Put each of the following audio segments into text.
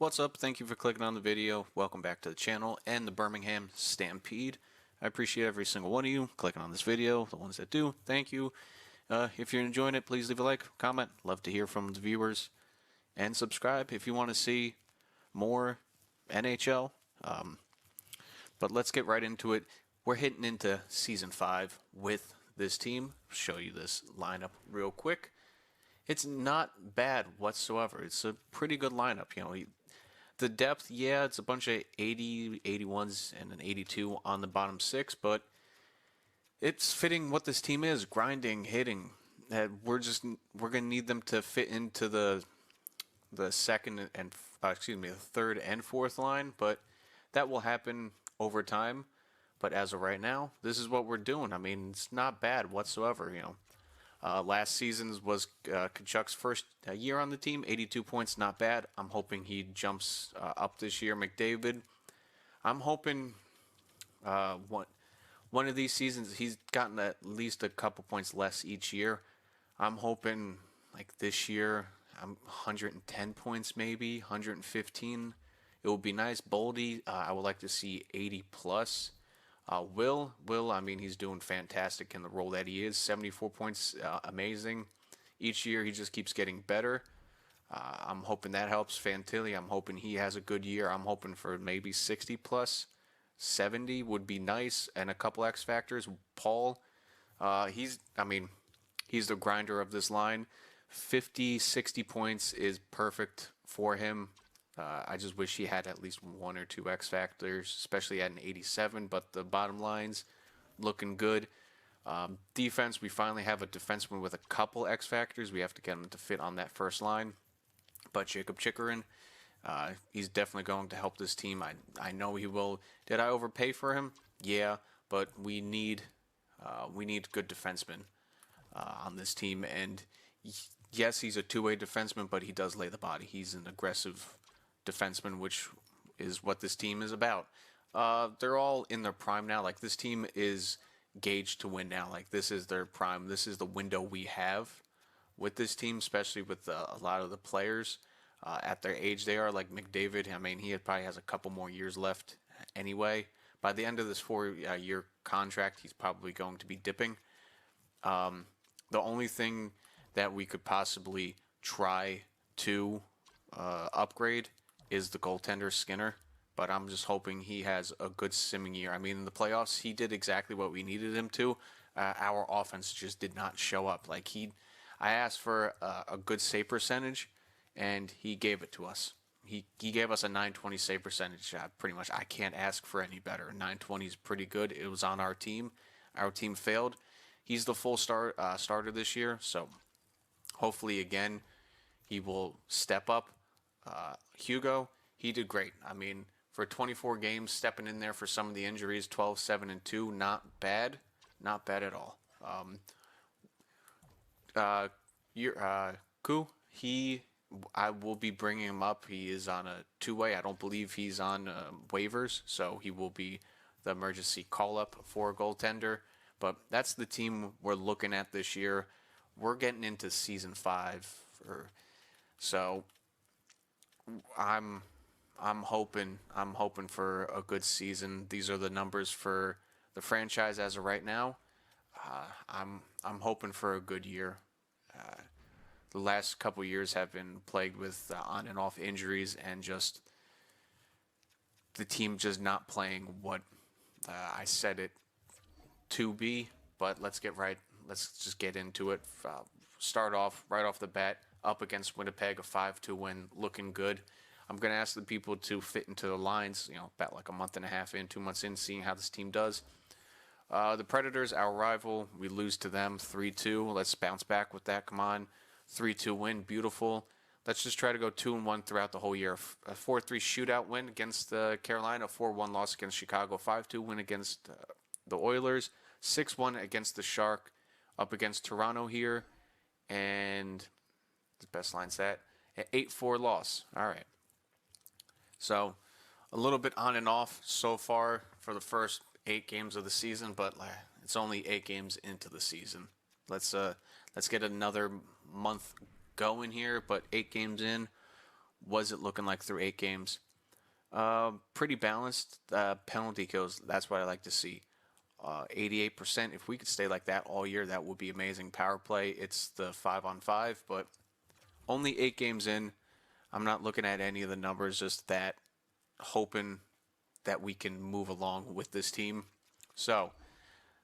What's up? Thank you for clicking on the video. Welcome back to the channel and the Birmingham Stampede. I appreciate every single one of you clicking on this video. The ones that do, thank you. If you're enjoying it, please leave a like, comment. Love to hear from the viewers. And subscribe if you want to see more NHL. But let's get right into it. We're hitting into Season 5 with this team. Show you this lineup real quick. It's not bad whatsoever. It's a pretty good lineup. The depth, yeah, it's a bunch of 80, 81s, and an 82 on the bottom six, but it's fitting what this team is, grinding, hitting. We're gonna need them to fit into the third and fourth line, but that will happen over time. But as of right now, this is what we're doing. I mean, it's not bad whatsoever. Last season's was Kachuk's first year on the team, 82 points, not bad. I'm hoping he jumps up this year. McDavid, I'm hoping one of these seasons he's gotten at least a couple points less each year. I'm hoping like this year I'm 110 points maybe, 115. It would be nice. Boldy, I would like to see 80 plus. Will, I mean, he's doing fantastic in the role that he is. 74 points, amazing. Each year he just keeps getting better. I'm hoping that helps. Fantilli, I'm hoping he has a good year. I'm hoping for maybe 60 plus. 70 would be nice, and a couple X factors. Paul, he's the grinder of this line. 50, 60 points is perfect for him. I just wish he had at least one or two X factors, especially at an 87, but the bottom line's looking good. Defense, we finally have a defenseman with a couple X factors. We have to get him to fit on that first line. But Jacob Chikrin, he's definitely going to help this team. I know he will. Did I overpay for him? Yeah, but we need good defensemen on this team. And yes, he's a two-way defenseman, but he does lay the body. He's an aggressive defenseman, which is what this team is about. They're all in their prime now. Like, this team is gauged to win now. Like, this is their prime. This is the window we have with this team, especially with a lot of the players at their age they are. Like McDavid, I mean, he probably has a couple more years left anyway. By the end of this 4-year contract, he's probably going to be dipping. The only thing that we could possibly try to upgrade is the goaltender, Skinner, but I'm just hoping he has a good simming year. I mean, in the playoffs, he did exactly what we needed him to. Our offense just did not show up. Like, I asked for a good save percentage, and he gave it to us. He gave us a 920 save percentage. Pretty much, I can't ask for any better. 920 is pretty good. It was on our team. Our team failed. He's the full starter this year, so hopefully, again, he will step up. Hugo, he did great. I mean, for 24 games, stepping in there for some of the injuries, 12, 7, and 2, not bad. Not bad at all. Ku, I will be bringing him up. He is on a two-way. I don't believe he's on waivers, so he will be the emergency call-up for a goaltender. But that's the team we're looking at this year. We're getting into Season 5, so I'm hoping for a good season. These are the numbers for the franchise as of right now. I'm hoping for a good year. The last couple years have been plagued with on and off injuries and just the team just not playing what I said it to be. But let's just get into it. Start off right off the bat up against Winnipeg, a 5-2 win, looking good. I'm going to ask the people to fit into the lines, about like a month and a half in, 2 months in, seeing how this team does. The Predators, our rival, we lose to them 3-2. Let's bounce back with that. Come on. 3-2 win, beautiful. Let's just try to go 2-1 throughout the whole year. A 4-3 shootout win against Carolina, 4-1 loss against Chicago, 5-2 win against the Oilers, 6-1 against the Shark, up against Toronto here, and the best line set, an 8-4 loss. All right. So a little bit on and off so far for the first 8 games of the season, but it's only 8 games into the season. Let's get another month going here, but 8 games in, was it looking like through 8 games? Pretty balanced. Penalty kills, that's what I like to see. 88%. If we could stay like that all year, that would be amazing. Power play, it's the 5-on-5, but only 8 games in. I'm not looking at any of the numbers, just that hoping that we can move along with this team. So,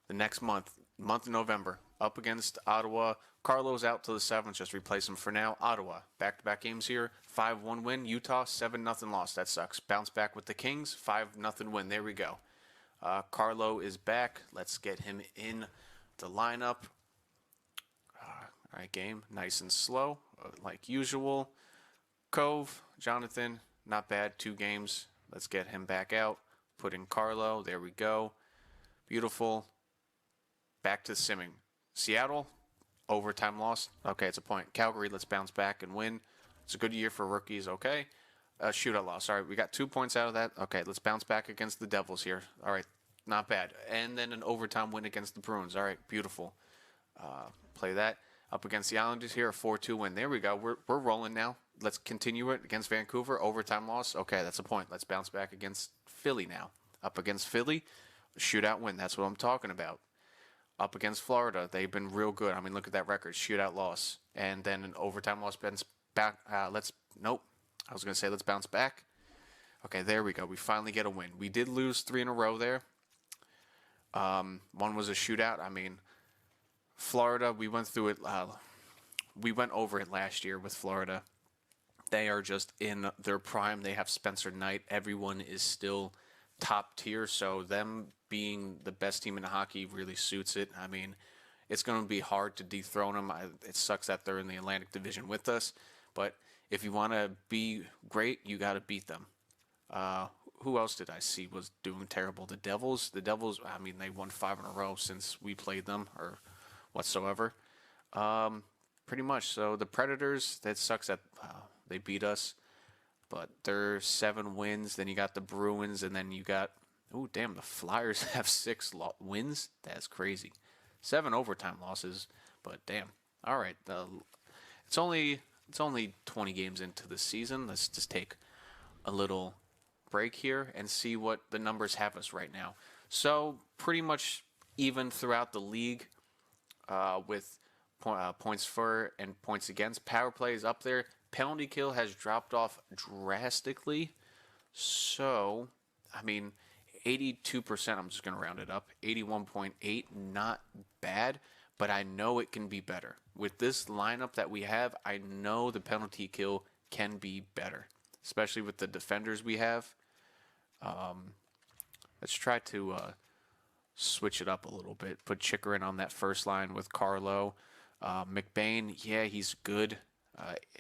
the next month of November, up against Ottawa. Carlo's out till the 7th, just replace him for now. Ottawa, back-to-back games here, 5-1 win. Utah, 7-0 loss. That sucks. Bounce back with the Kings, 5-0 win. There we go. Carlo is back. Let's get him in the lineup. All right, game, nice and slow, like usual. Cove, Jonathan, not bad, 2 games. Let's get him back out. Put in Carlo. There we go. Beautiful. Back to simming. Seattle, overtime loss. Okay, it's a point. Calgary, let's bounce back and win. It's a good year for rookies. Okay. Shootout loss. All right, we got 2 points out of that. Okay, let's bounce back against the Devils here. All right, not bad. And then an overtime win against the Bruins. All right, beautiful. Play that. Up against the Islanders here, a 4-2 win. There we go. We're rolling now. Let's continue it against Vancouver. Overtime loss. Okay, that's a point. Let's bounce back against Philly now. Up against Philly, shootout win. That's what I'm talking about. Up against Florida, they've been real good. I mean, look at that record. Shootout loss. And then an overtime loss. Back. Nope. I was going to say let's bounce back. Okay, there we go. We finally get a win. We did lose 3 in a row there. One was a shootout. I mean, Florida, we went through it. We went over it last year with Florida. They are just in their prime. They have Spencer Knight. Everyone is still top tier, so them being the best team in hockey really suits it. I mean, it's going to be hard to dethrone them. It sucks that they're in the Atlantic Division with us, but if you want to be great, you got to beat them. Who else did I see was doing terrible? The Devils. The Devils, I mean, they won 5 in a row since we played them or whatsoever. Pretty much. So the Predators, that sucks that they beat us. But they're 7 wins. Then you got the Bruins, and then you got, oh damn, the Flyers have 6 wins. That's crazy. 7 overtime losses, but damn. All right, it's only 20 games into the season. Let's just take a little break here and see what the numbers have us right now. So pretty much even throughout the league, with points for and points against. Power play is up there. Penalty kill has dropped off drastically. So, I mean, 82%, I'm just going to round it up. 81.8, not bad, but I know it can be better. With this lineup that we have, I know the penalty kill can be better, especially with the defenders we have. Let's try to switch it up a little bit. Put Chikrin on that first line with Carlo. McBain, yeah, he's good.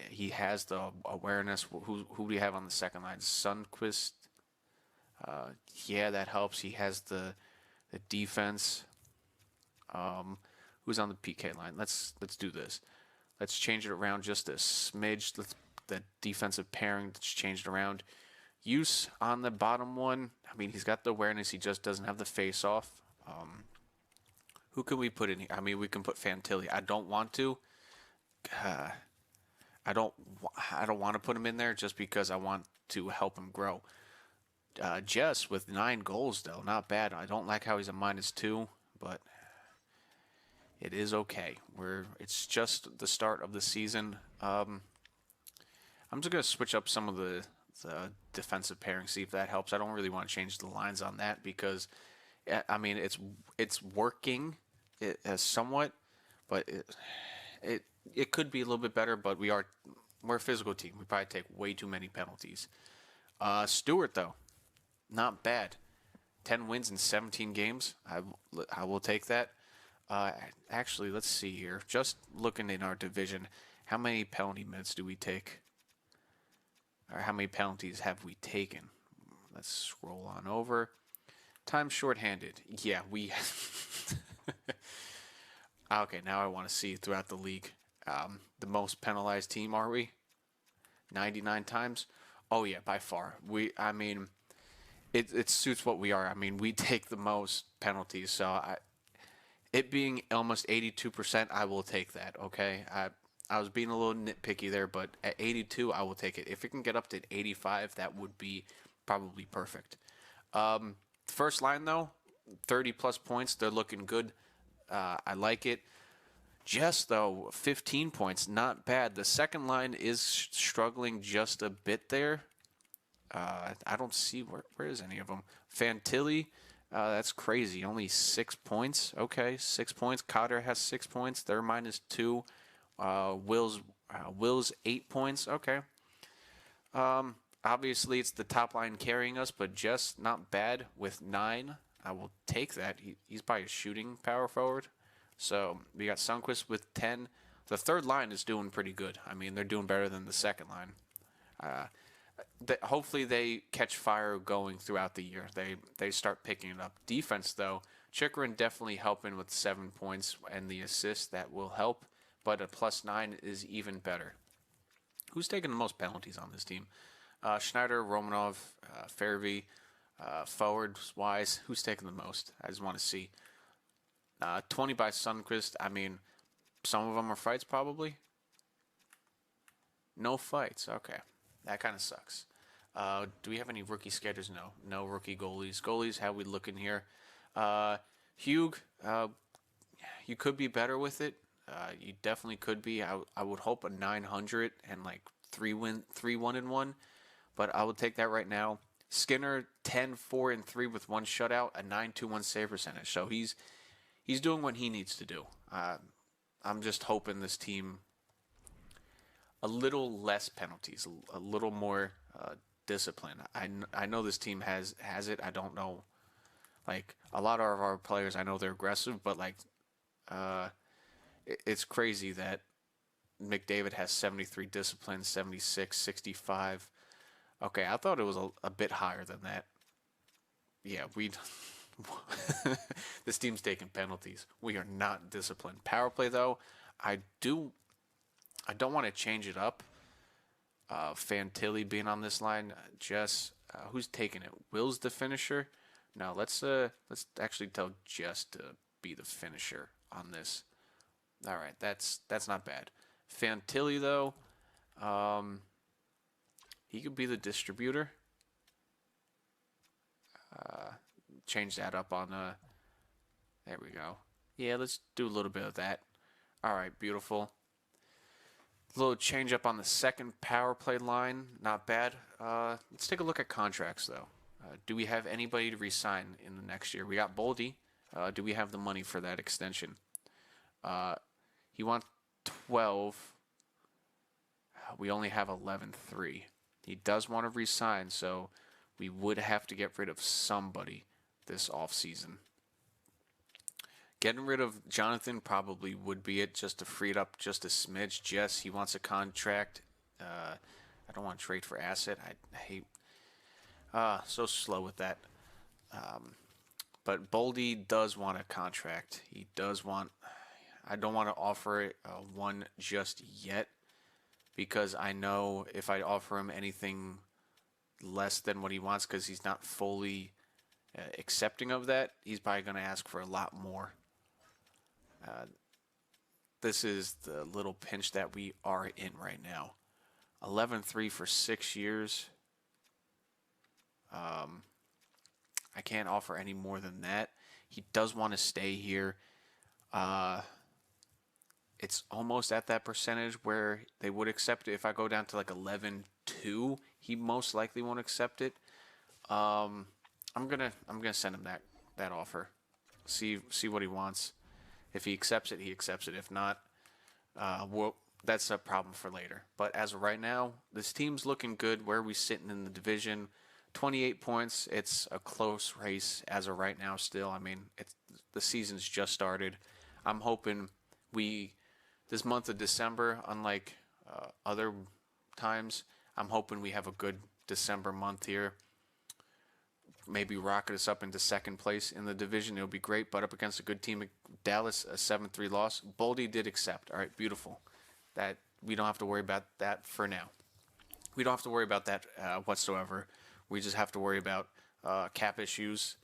He has the awareness. Who do you have on the second line? Sundqvist. Yeah, that helps. He has the defense. Who's on the PK line? Let's do this. Let's change it around just a smidge. The defensive pairing. Let's change it around. Use on the bottom one. I mean, he's got the awareness. He just doesn't have the face-off. Who can we put in here? I mean, we can put Fantilli. I don't want to. I don't want to put him in there just because I want to help him grow. Jess with 9 goals, though. Not bad. I don't like how he's a -2, but it is okay. It's just the start of the season. I'm just going to switch up some of the defensive pairing, see if that helps. I don't really want to change the lines on that because, I mean, it's working somewhat, but it could be a little bit better, but we're a physical team. We probably take way too many penalties. Stewart, though, not bad. 10 wins in 17 games. I will take that. Actually, let's see here. Just looking in our division, how many penalty minutes do we take? Or how many penalties have we taken? Let's scroll on over. Time shorthanded. Yeah, we... Okay, now I want to see throughout the league. The most penalized team, are we? 99 times? Oh, yeah, by far. I mean, it suits what we are. I mean, we take the most penalties, so it being almost 82%, I will take that, okay? I was being a little nitpicky there, but at 82, I will take it. If it can get up to 85, that would be probably perfect. First line though, 30 plus points. They're looking good. I like it. Just though, 15 points, not bad. The second line is struggling just a bit there. I don't see where is any of them. Fantilli, that's crazy. Only 6 points. Okay, 6 points. Cotter has 6 points. They're -2. Will's 8 points. Okay. Obviously, it's the top line carrying us, but just not bad with 9. I will take that. He's probably a shooting power forward. So we got Sundqvist with 10. The third line is doing pretty good. I mean, they're doing better than the second line. Hopefully they catch fire going throughout the year. They start picking it up. Defense, though, Chychrun definitely helping with 7 points and the assist. That will help, but a +9 is even better. Who's taking the most penalties on this team? Schneider, Romanov, Fairvey, forwards-wise, who's taking the most? I just want to see. 20 by Sundqvist. I mean, some of them are fights probably. No fights. Okay. That kind of sucks. Do we have any rookie skaters? No. No rookie goalies. Goalies, how we looking here? Hugh, you could be better with it. You definitely could be. I would hope a 900 and like 3-1-1, but I would take that right now. Skinner, 10-4-3 with 1 shutout, a 921 save percentage. So he's doing what he needs to do. I'm just hoping this team a little less penalties, a little more discipline. I know this team has it. I don't know, like a lot of our players. I know they're aggressive, but like it's crazy that McDavid has 73 discipline, 76, 65. Okay, I thought it was a bit higher than that. Yeah, this team's taking penalties. We are not disciplined. Power play though, I don't want to change it up. Fantilli being on this line, Jess, who's taking it? Will's the finisher. No, let's actually tell Jess to be the finisher on this. All right, that's not bad. Fantilli though, he could be the distributor. Change that up on there we go. Yeah, let's do a little bit of that. All right, beautiful. A little change up on the second power play line, not bad. Let's take a look at contracts though. Do we have anybody to resign in the next year? We got Boldy. Do we have the money for that extension? He wants 12. We only have 11.3. He does want to resign, so we would have to get rid of somebody this offseason. Getting rid of Jonathan probably would be it, just to free it up just a smidge. Jess, he wants a contract. I don't want to trade for asset. I hate... so slow with that. But Boldy does want a contract. He does want... I don't want to offer it one just yet, because I know if I offer him anything less than what he wants, because he's not fully accepting of that, he's probably going to ask for a lot more. This is the little pinch that we are in right now. 11.3 for 6 years. I can't offer any more than that. He does want to stay here. It's almost at that percentage where they would accept it. If I go down to like 11.2, he most likely won't accept it. I'm gonna send him that offer. See what he wants. If he accepts it, he accepts it. If not, that's a problem for later. But as of right now, this team's looking good. Where are we sitting in the division? 28 points. It's a close race as of right now still. I mean, the season's just started. I'm hoping this month of December, unlike other times, I'm hoping we have a good December month here. Maybe rocket us up into second place in the division. It would be great, but up against a good team, Dallas, a 7-3 loss. Boldy did accept. All right, beautiful. That we don't have to worry about that for now. We don't have to worry about that whatsoever. We just have to worry about cap issues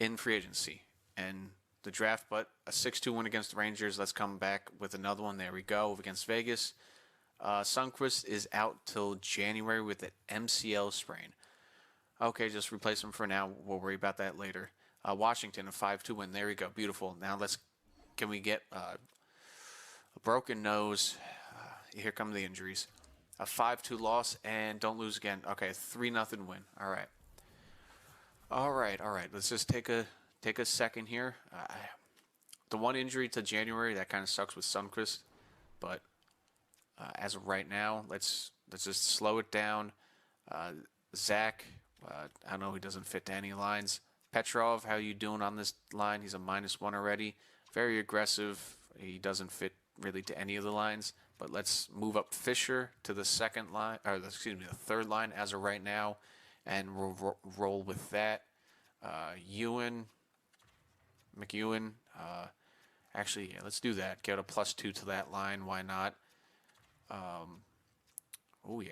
in free agency. And the draft, but a 6-2 win against the Rangers. Let's come back with another one. There we go, against Vegas. Sundqvist is out till January with an MCL sprain. Okay, just replace him for now. We'll worry about that later. Washington, a 5-2 win. There we go. Beautiful. Now can we get a broken nose? Here come the injuries. A 5-2 loss, and don't lose again. Okay, 3-0 win. All right. Let's just take a second here. The one injury to January, that kind of sucks with Sundqvist, but as of right now, let's just slow it down. Zach, I know he doesn't fit to any lines. Petrov, how you doing on this line? He's a -1 already. Very aggressive. He doesn't fit really to any of the lines. But let's move up Fisher to the second line, or the third line as of right now, and we'll roll with that. McEwen. Actually, yeah, let's do that. Get a +2 to that line. Why not? There we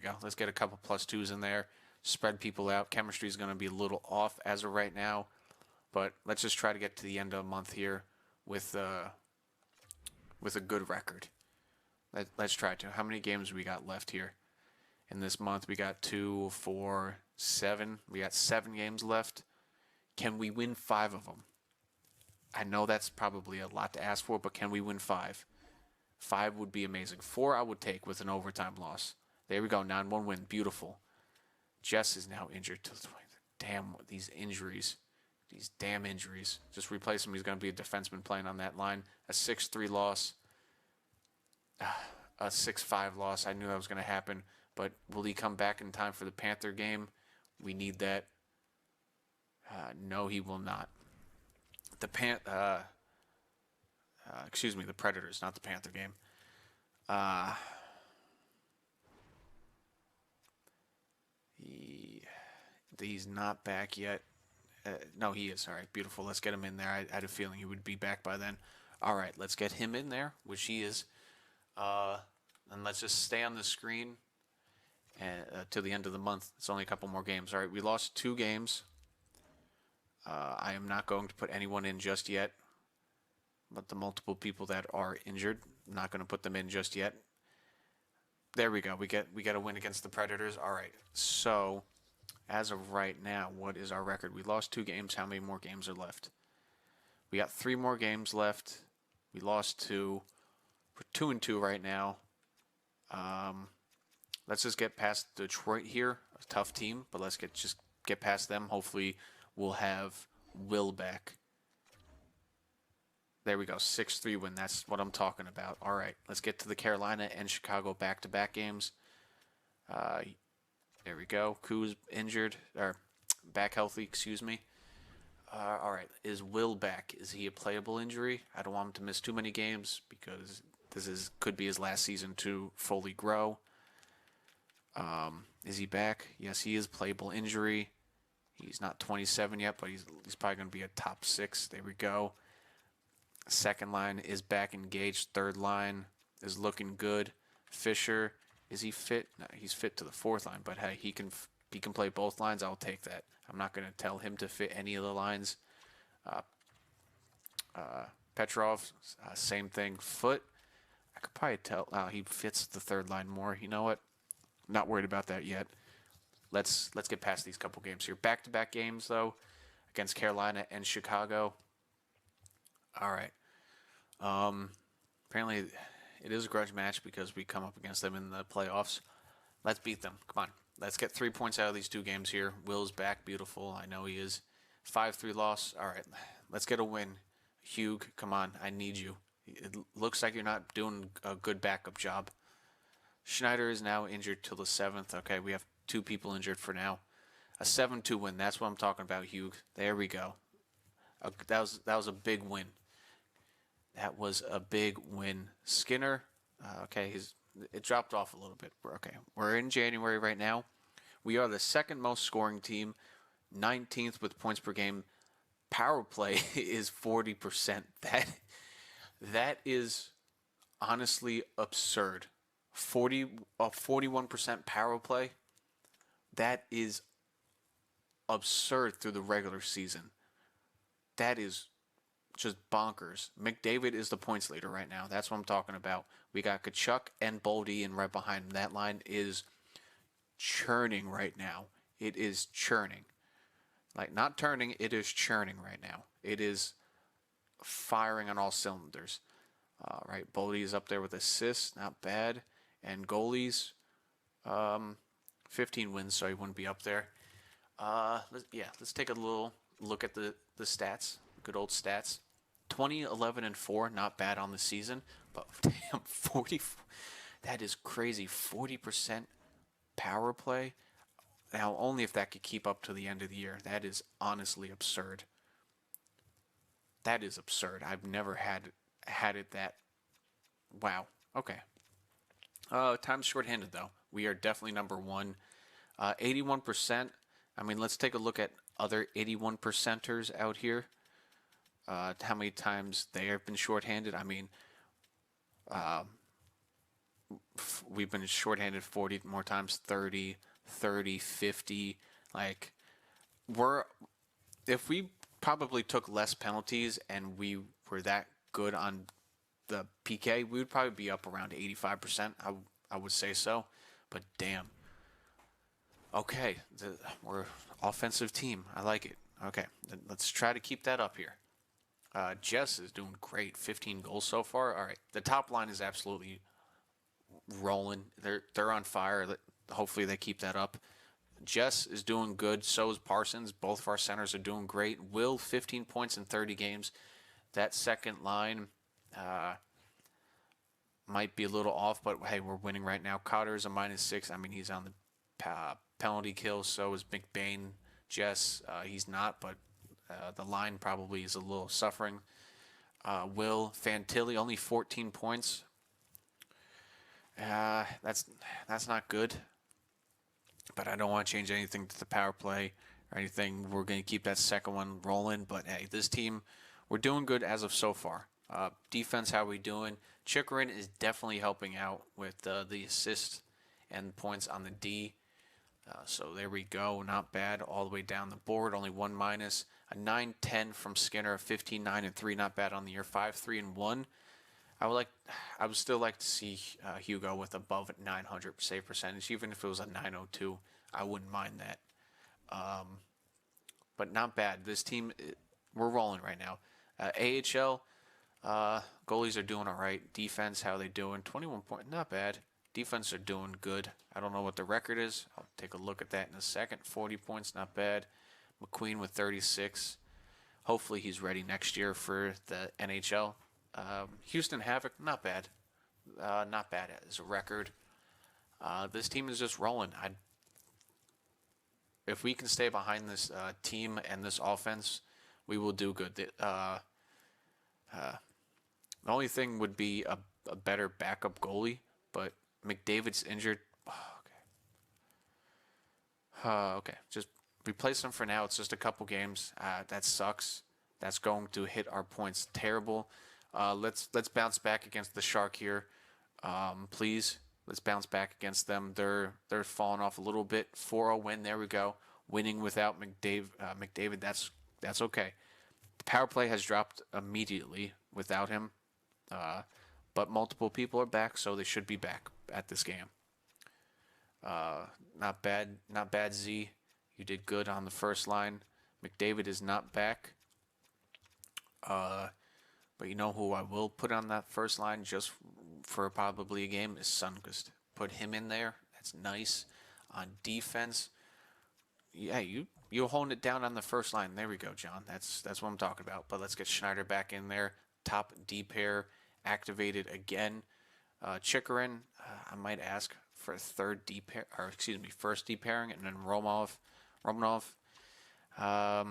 go. Let's get a couple +2s in there. Spread people out. Chemistry is going to be a little off as of right now, but let's just try to get to the end of the month here with a good record. Let's try to. How many games we got left here in this month? We got 2, 4, 7. We got 7 games left. Can we win 5 of them? I know that's probably a lot to ask for, but can we win 5? 5 would be amazing. 4 I would take with an overtime loss. There we go. 9-1 win. Beautiful. Jess is now injured. Damn, these injuries. These damn injuries. Just replace him. He's going to be a defenseman playing on that line. A 6-3 loss. A 6-5 loss. I knew that was going to happen. But will he come back in time for the Panther game? We need that. No, he will not. The Predators, not the Panther game. He's not back yet. No, he is. All right, beautiful. Let's get him in there. I had a feeling he would be back by then. All right, let's get him in there, which he is. And let's just stay on the screen till the end of the month. It's only a couple more games. All right, we lost 2 games. I am not going to put anyone in just yet. But the multiple people that are injured, I'm not going to put them in just yet. There we go. We get a win against the Predators. All right. So, as of right now, what is our record? We lost 2 games. How many more games are left? We got 3 more games left. We lost 2. We're 2-2 right now. Let's just get past Detroit here. A tough team, but let's just get past them. Hopefully, we'll have Will back. There we go, 6-3 win. That's what I'm talking about. All right, let's get to the Carolina and Chicago back-to-back games. There we go. Koo's injured, or back healthy, excuse me. All right, is Will back? Is he a playable injury? I don't want him to miss too many games because could be his last season to fully grow. Is he back? Yes, he is playable injury. He's not 27 yet, but he's probably going to be a top 6. There we go. Second line is back engaged. Third line is looking good. Fisher, is he fit? No, he's fit to the 4th line, but hey, he can play both lines. I'll take that. I'm not going to tell him to fit any of the lines. Petrov, same thing. Foot, I could probably tell he fits the 3rd line more. You know what? Not worried about that yet. Let's get past these couple games here. Back-to-back games though, against Carolina and Chicago. All right. Apparently, it is a grudge match because we come up against them in the playoffs. Let's beat them. Come on. Let's get 3 points out of these 2 games here. Will's back. Beautiful. I know he is. 5-3 loss. All right. Let's get a win. Hugh, come on. I need you. It looks like you're not doing a good backup job. Schneider is now injured till the 7th. Okay, we have 2 people injured for now. A 7-2 win. That's what I'm talking about, Hugh. There we go. That was a big win. That was a big win. Skinner, okay, it dropped off a little bit. We're in January right now. We are the 2nd most scoring team, 19th with points per game. Power play is 40%. That is honestly absurd. 41% power play. That is absurd through the regular season. That is just bonkers. McDavid is the points leader right now. That's what I'm talking about. We got Kachuk and Boldy, and right behind him, that line is churning right now. It is churning. Like, not turning, it is churning right now. It is firing on all cylinders. Right, Boldy is up there with assists, not bad. And goalies, 15 wins, so he wouldn't be up there. Let's take a little look at the stats. Good old stats. 20, 11, and 4, not bad on the season. But damn, 40, that is crazy. 40% power play. Now, only if that could keep up to the end of the year. That is honestly absurd. That is absurd. I've never had it that. Wow. Okay. Time's shorthanded, though. We are definitely number one. 81%. I mean, let's take a look at other 81 percenters out here. How many times they have been shorthanded. I mean, we've been shorthanded 40 more times, 30, 50. Like, if we probably took less penalties and we were that good on the PK, we would probably be up around 85%. I would say so. But damn. Okay, we're offensive team. I like it. Okay, let's try to keep that up here. Jess is doing great. 15 goals so far. All right, the top line is absolutely rolling. They're on fire. Hopefully they keep that up. Jess is doing good. So is Parsons. Both of our centers are doing great. Will, 15 points in 30 games. That second line might be a little off, but hey, we're winning right now. Cotter is a -6. I mean, he's on the penalty kill. So is McBain. Jess, he's not, but the line probably is a little suffering. Will Fantilli, only 14 points. That's not good. But I don't want to change anything to the power play or anything. We're going to keep that second one rolling. But hey, this team, we're doing good as of so far. Defense, how are we doing? Chikrin is definitely helping out with the assists and points on the D. So there we go. Not bad all the way down the board. Only one minus. A 9-10 from Skinner. 15, 9, and 3. Not bad on the year. 5, 3, and 1. I would still like to see Hugo with above 900 save percentage. Even if it was a 902, I wouldn't mind that. But not bad. This team, we're rolling right now. AHL, goalies are doing all right. Defense, how are they doing? 21 points. Not bad. Defense are doing good. I don't know what the record is. I'll take a look at that in a second. 40 points, not bad. McQueen with 36. Hopefully he's ready next year for the NHL. Houston Havoc, not bad. Not bad as a record. This team is just rolling. If we can stay behind this team and this offense, we will do good. The only thing would be a better backup goalie, but McDavid's injured. Okay. Just replace him for now. It's just a couple games. That sucks. That's going to hit our points terrible. Let's bounce back against the Shark here. Please, let's bounce back against them. They're falling off a little bit. 4-0 win. There we go. Winning without McDavid. That's okay. The power play has dropped immediately without him. But multiple people are back, so they should be back at this game. Not bad, Z. You did good on the first line. McDavid is not back. But you know who I will put on that first line just for probably a game is Sundqvist. Put him in there. That's nice. On defense, yeah, you're holding it down on the first line. There we go, John. That's what I'm talking about. But let's get Schneider back in there. Top D pair activated again. Chikrin, I might ask for a third D pair, or excuse me, first D pairing, and then Romanov. I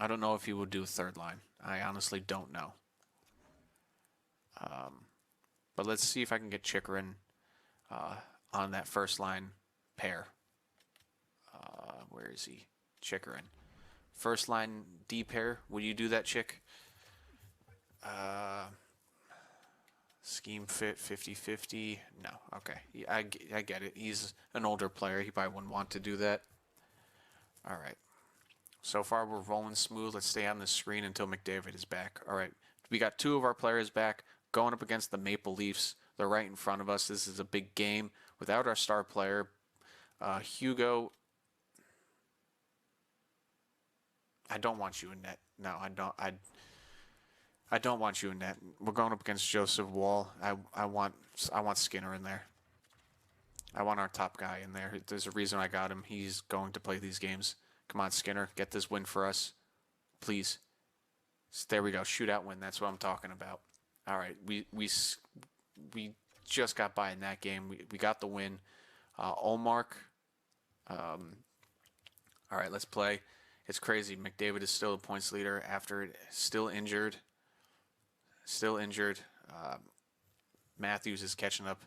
don't know if he will do a third line. I honestly don't know. But let's see if I can get Chikrin on that first line pair. Where is he? Chikrin. First line D pair. Will you do that, Chick? Scheme fit 50-50. No. Okay. I get it. He's an older player. He probably wouldn't want to do that. All right. So far, we're rolling smooth. Let's stay on the screen until McDavid is back. All right. We got 2 of our players back going up against the Maple Leafs. They're right in front of us. This is a big game. Without our star player, Hugo, I don't want you in net. No, I don't. I don't want you in net. We're going up against Joseph Wall. I want Skinner in there. I want our top guy in there. There's a reason I got him. He's going to play these games. Come on, Skinner, get this win for us, please. There we go. Shootout win. That's what I'm talking about. All right, we just got by in that game. We got the win. Olmark. All right, let's play. It's crazy. McDavid is still a points leader after it. Still injured. Matthews is catching up.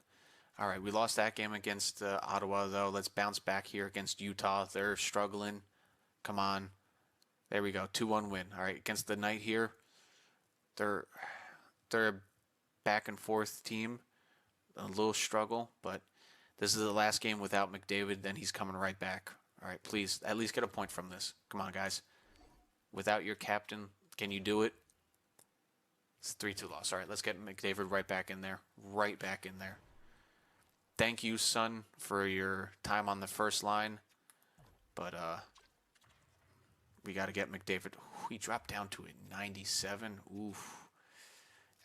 All right, we lost that game against Ottawa, though. Let's bounce back here against Utah. They're struggling. Come on. There we go. 2-1 win. All right, against the Knight here. They're a back and forth team. A little struggle, but this is the last game without McDavid. Then he's coming right back. All right, please, at least get a point from this. Come on, guys. Without your captain, can you do it? It's 3-2 loss. All right, let's get McDavid right back in there. Right back in there. Thank you, son, for your time on the first line. But we got to get McDavid. He dropped down to a 97. Oof.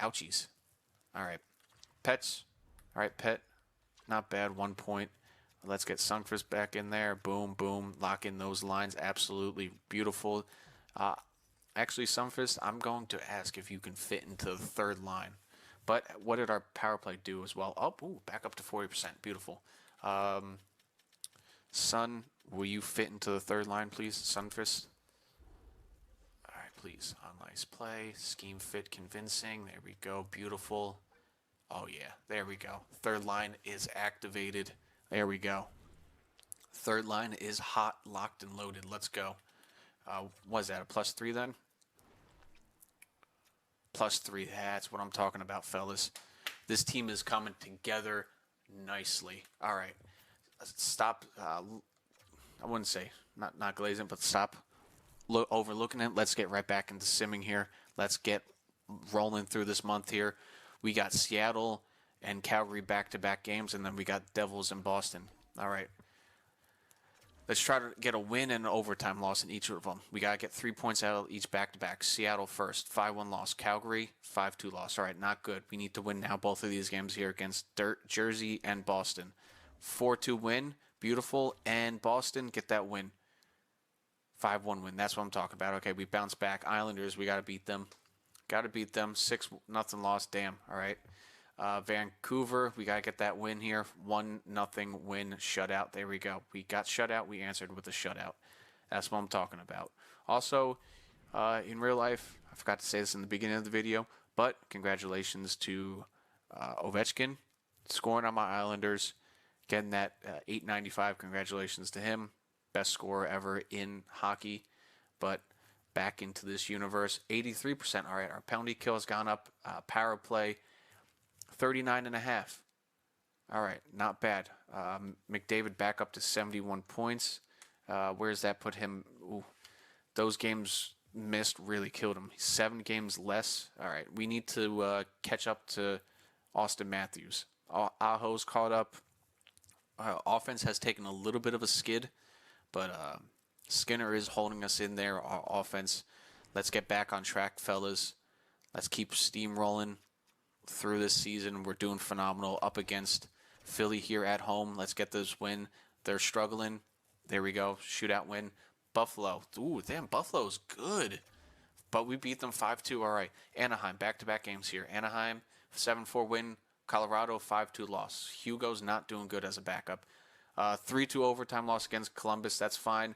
Ouchies. All right. Pets. All right, Pet. Not bad. 1 point. Let's get Sundqvist back in there. Boom, boom. Lock in those lines. Absolutely beautiful. Actually, Sundqvist, I'm going to ask if you can fit into the third line. But what did our power play do as well? Oh, ooh, back up to 40%. Beautiful. Son, will you fit into the third line, please? Sundqvist. All right, please. On nice play. Scheme fit convincing. There we go. Beautiful. Oh, yeah. There we go. Third line is activated. There we go. Third line is hot, locked, and loaded. Let's go. Was that a +3 then? +3. That's what I'm talking about, fellas. This team is coming together nicely. All right. Stop. I wouldn't say not glazing, but stop overlooking it. Let's get right back into simming here. Let's get rolling through this month here. We got Seattle and Calgary back-to-back games, and then we got Devils and Boston. All right. Let's try to get a win and an overtime loss in each of them. We got to get 3 points out of each back-to-back. Seattle first, 5-1 loss. Calgary, 5-2 loss. All right, not good. We need to win now both of these games here against Jersey and Boston. 4-2 win, beautiful. And Boston, get that win. 5-1 win, that's what I'm talking about. Okay, we bounce back. Islanders, we got to beat them. Got to beat them. 6-0 loss, damn. All right. Vancouver, we got to get that win here. 1-0 win, shutout. There we go. We got shutout. We answered with a shutout. That's what I'm talking about. Also, in real life, I forgot to say this in the beginning of the video, but congratulations to Ovechkin scoring on my Islanders, getting that 895. Congratulations to him. Best scorer ever in hockey. But back into this universe, 83%. All right, our penalty kill has gone up. Power play, 39.5. All right, not bad. McDavid back up to 71 points. Where's that put him? Ooh, those games missed really killed him. 7 games less. All right, we need to catch up to Austin Matthews. Aho's caught up. Offense has taken a little bit of a skid, but Skinner is holding us in there. Our offense. Let's get back on track, fellas. Let's keep steamrolling through this season. We're doing phenomenal up against Philly here at home. Let's get this win. They're struggling. There we go. Shootout win. Buffalo. Ooh, damn, Buffalo's good. But we beat them 5-2. All right. Anaheim, back-to-back games here. Anaheim, 7-4 win. Colorado, 5-2 loss. Hugo's not doing good as a backup. 3-2 overtime loss against Columbus. That's fine.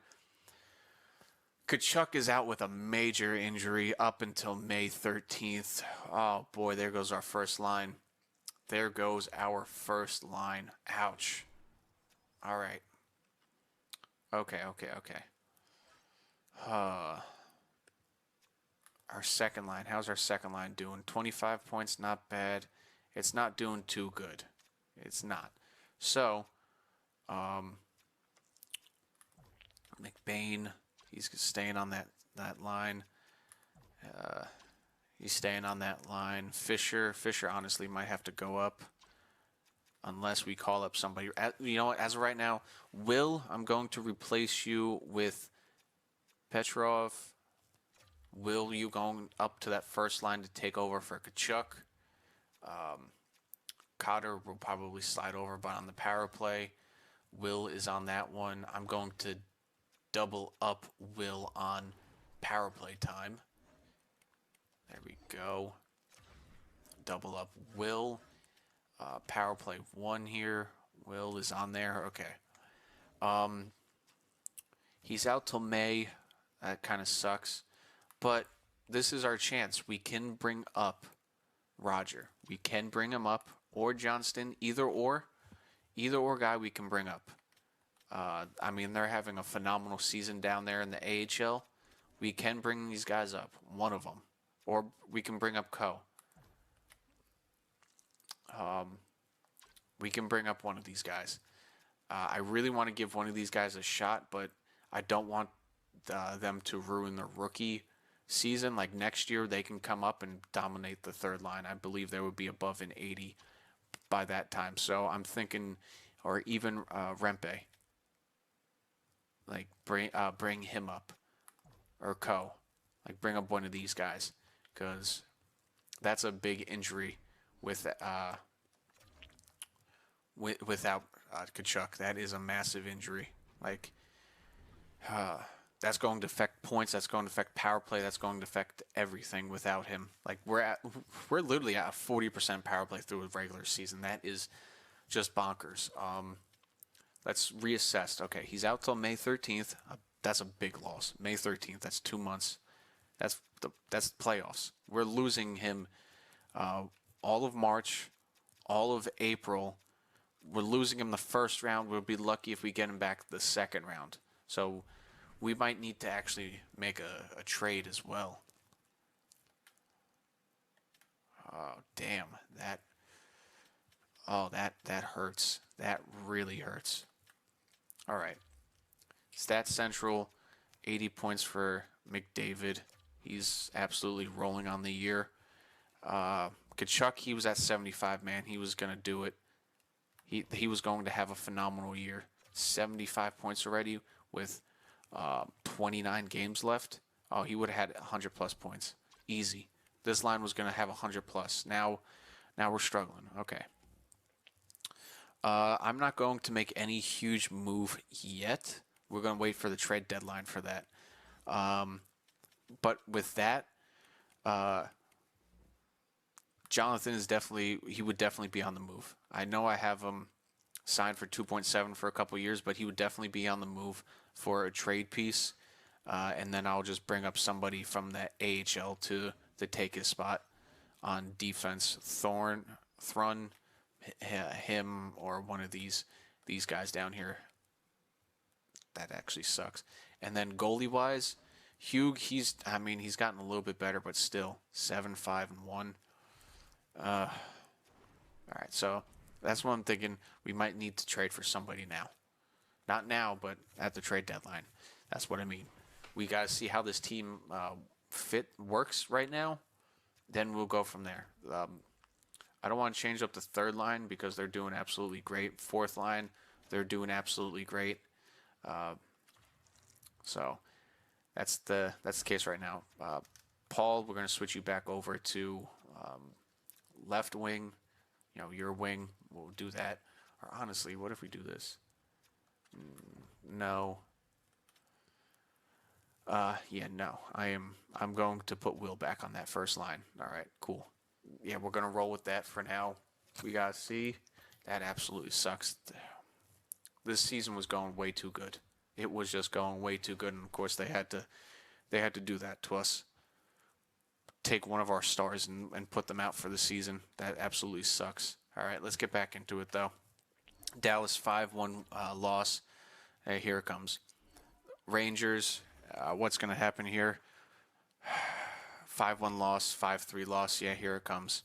Kachuk is out with a major injury up until May 13th. Oh, boy, there goes our first line. There goes our first line. Ouch. All right. Okay. Our second line. How's our second line doing? 25 points, not bad. It's not doing too good. It's not. So, McBain, He's staying on that line. He's staying on that line. Fisher honestly might have to go up unless we call up somebody. You know what? As of right now, Will, I'm going to replace you with Petrov. Will, you going up to that first line to take over for Kachuk. Cotter will probably slide over, but on the power play, Will is on that one. I'm going to double up Will on power play time. There we go. Double up Will. Power play 1 here. Will is on there. Okay. He's out till May. That kind of sucks. But this is our chance. We can bring up Roger. We can bring him up. Or Johnston. Either or guy we can bring up. I mean, they're having a phenomenal season down there in the AHL. We can bring these guys up. One of them. Or we can bring up Co. We can bring up one of these guys. I really want to give one of these guys a shot, but I don't want them to ruin the rookie season. Like next year, they can come up and dominate the third line. I believe they would be above an 80 by that time. So I'm thinking, or even Rempe. Like bring him up, or Co. Like bring up one of these guys, because that's a big injury without Kachuk. That is a massive injury. Like that's going to affect points. That's going to affect power play. That's going to affect everything without him. Like we're literally at a 40% power play through a regular season. That is just bonkers. Let's reassess. Okay, he's out till May 13th. That's a big loss. May 13th. That's 2 months. That's playoffs. We're losing him all of March, all of April. We're losing him the first round. We'll be lucky if we get him back the second round. So we might need to actually make a trade as well. Oh, damn. That hurts. That really hurts. All right. Stats Central, 80 points for McDavid. He's absolutely rolling on the year. Kachuk, he was at 75, man. He was going to do it. He was going to have a phenomenal year. 75 points already with 29 games left. Oh, he would have had 100-plus points. Easy. This line was going to have 100-plus. Now we're struggling. Okay. I'm not going to make any huge move yet. We're going to wait for the trade deadline for that. But with that, Jonathan he would definitely be on the move. I know I have him signed for 2.7 for a couple years, but he would definitely be on the move for a trade piece. And then I'll just bring up somebody from the AHL to take his spot on defense. Thrun, him, or one of these guys down here. That actually sucks. And then goalie-wise, Hugh, he's gotten a little bit better, but still 7-5-1. All right, so that's what I'm thinking. We might need to trade for somebody now. Not now, but at the trade deadline. That's what I mean. We got to see how this team works right now. Then we'll go from there. I don't want to change up the third line because they're doing absolutely great. Fourth line, they're doing absolutely great. So that's the case right now. Paul, we're going to switch you back over to left wing. Your wing. We'll do that. Or honestly, what if we do this? No. No. I'm going to put Will back on that first line. All right, cool. Yeah, we're going to roll with that for now. We got to see. That absolutely sucks. This season was going way too good. It was just going way too good, and of course they had to do that to us. Take one of our stars and put them out for the season. That absolutely sucks. All right, let's get back into it though. Dallas 5-1 loss. Hey, here it comes. Rangers. What's going to happen here? 5-1 loss, 5-3 loss. Yeah, here it comes.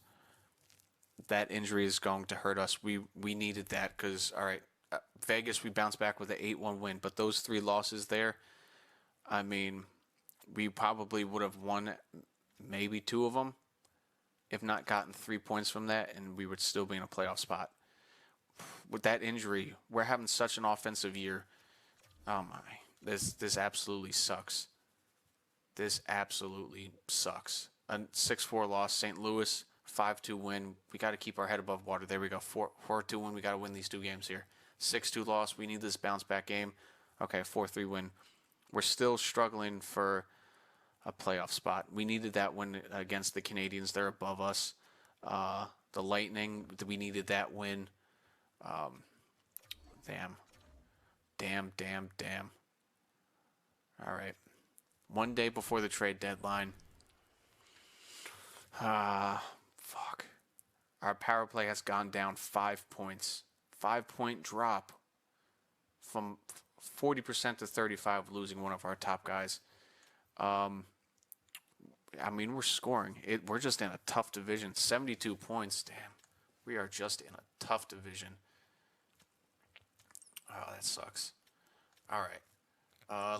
That injury is going to hurt us. We needed that because, all right, Vegas, we bounced back with an 8-1 win. But those 3 losses there, I mean, we probably would have won maybe 2 of them, if not gotten 3 points from that, and we would still be in a playoff spot. With that injury, we're having such an offensive year. Oh my, this absolutely sucks. This absolutely sucks. A 6-4 loss, St. Louis, 5-2 win. We got to keep our head above water. There we go. 4-2 win. We got to win these 2 games here. 6-2 loss. We need this bounce back game. Okay, 4-3 win. We're still struggling for a playoff spot. We needed that win against the Canadians. They're above us. The Lightning, we needed that win. Damn. Damn. All right. One day before the trade deadline. Fuck. Our power play has gone down 5 points. 5-point drop from 40% to 35, losing one of our top guys. I mean, we're scoring. We're just in a tough division. 72 points. Damn. We are just in a tough division. Oh, that sucks. All right.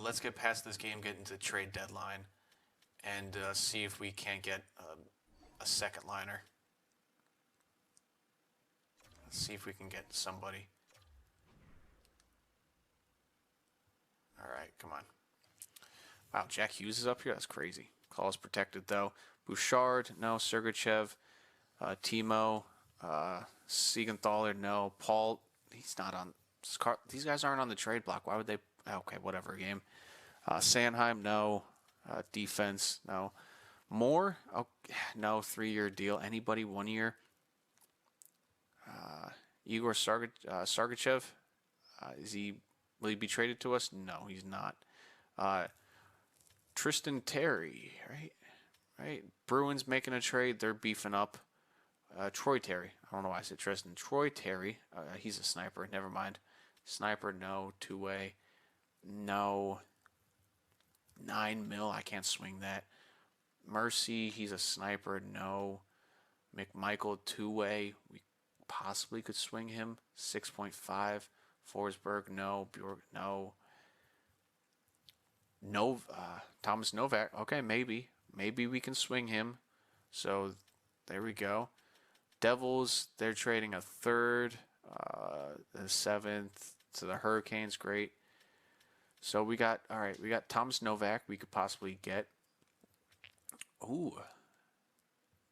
Let's get past this game, get into the trade deadline, and see if we can't get a second liner. Let's see if we can get somebody. All right, come on. Wow, Jack Hughes is up here? That's crazy. Call is protected, though. Bouchard, no. Sergachev, Timo, Siegenthaler, no. Paul, he's not on. These guys aren't on the trade block. Why would they? Okay, whatever game. Sanheim, no. Defense, no. Moore, oh, no. 3-year deal. Anybody 1 year? Igor Sergachev, will he be traded to us? No, he's not. Tristan Terry, right? Bruins making a trade. They're beefing up. Troy Terry. I don't know why I said Tristan. Troy Terry. He's a sniper. Never mind. Sniper, no. 2-way, no. 9 mil. I can't swing that. Mercy, he's a sniper. No. McMichael, 2-way. We possibly could swing him. 6.5. Forsberg, no. Bjork, no. Thomas Novak. Okay, maybe we can swing him. So there we go. Devils, they're trading a 3rd, the 7th to the Hurricanes. Great. So we got Thomas Novak. We could possibly get. Ooh.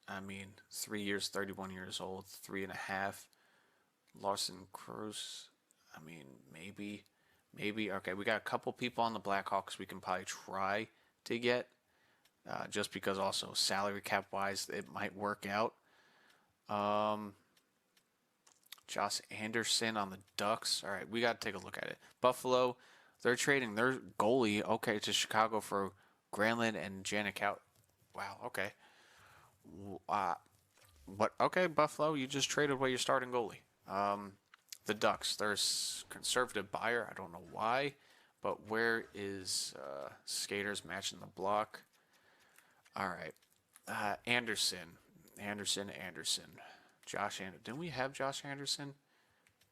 I mean, 3 years, 31 years old, 3.5. Larson Cruz. I mean, maybe. Okay, we got a couple people on the Blackhawks we can probably try to get. Just because also salary cap wise, it might work out. Josh Anderson on the Ducks. All right, we got to take a look at it. Buffalo, they're trading their goalie, okay, to Chicago for Granlund and Janik. Wow, okay. What? Okay, Buffalo, you just traded away your starting goalie. The Ducks, they're a conservative buyer. I don't know why, but where is skaters matching the block? All right, Anderson. Josh Anderson. Didn't we have Josh Anderson?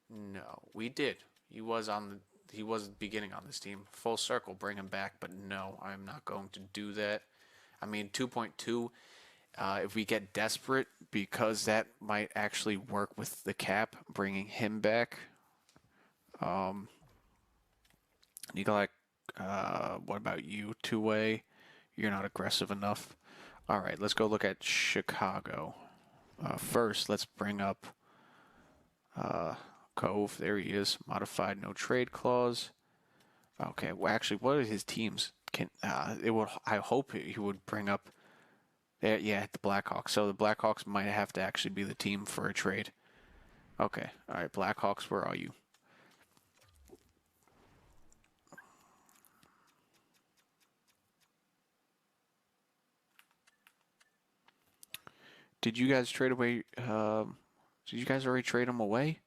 No, we did. He was beginning on this team. Full circle, bring him back, but no, I'm not going to do that. I mean, 2.2. If we get desperate, because that might actually work with the cap, bringing him back. Nikolai, what about you? 2-way, you're not aggressive enough. All right, let's go look at Chicago. First, let's bring up Cove. There he is. Modified, no trade clause. Okay, well, actually, what are his teams? I hope he would bring up. Yeah, the Blackhawks. So the Blackhawks might have to actually be the team for a trade. Okay, all right, Blackhawks, where are you? Did you guys trade away? Did you guys already trade him away?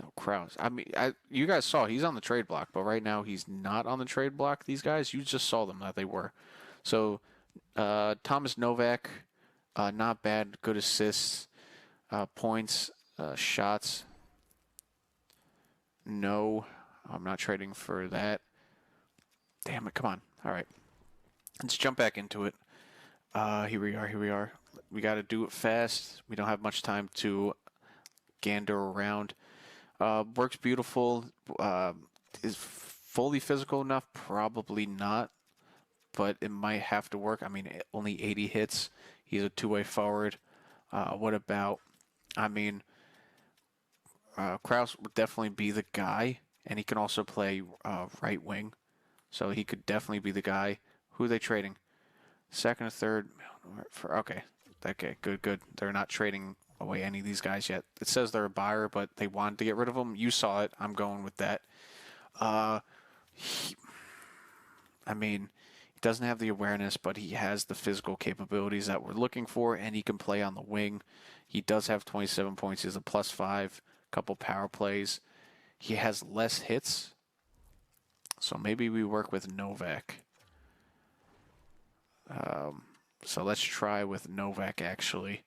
No, Krause. I mean, you guys saw he's on the trade block, but right now he's not on the trade block. These guys, you just saw them that they were. So, Thomas Novak, not bad. Good assists, points, shots. No, I'm not trading for that. Damn it, come on. All right. Let's jump back into it. Here we are. We got to do it fast. We don't have much time to gander around. Works beautiful. Is fully physical enough? Probably not, but it might have to work. I mean, only 80 hits. He's a two-way forward. What about, I mean, Kraus would definitely be the guy, and he can also play right wing, so he could definitely be the guy. Who are they trading? Second or third? Okay, good. They're not trading away any of these guys yet. It says they're a buyer, but they wanted to get rid of them. You saw it. I'm going with that. I mean, he doesn't have the awareness, but he has the physical capabilities that we're looking for, and he can play on the wing. He does have 27 points. He's a +5, couple power plays. He has less hits, so maybe we work with Novak. So let's try with Novak, actually.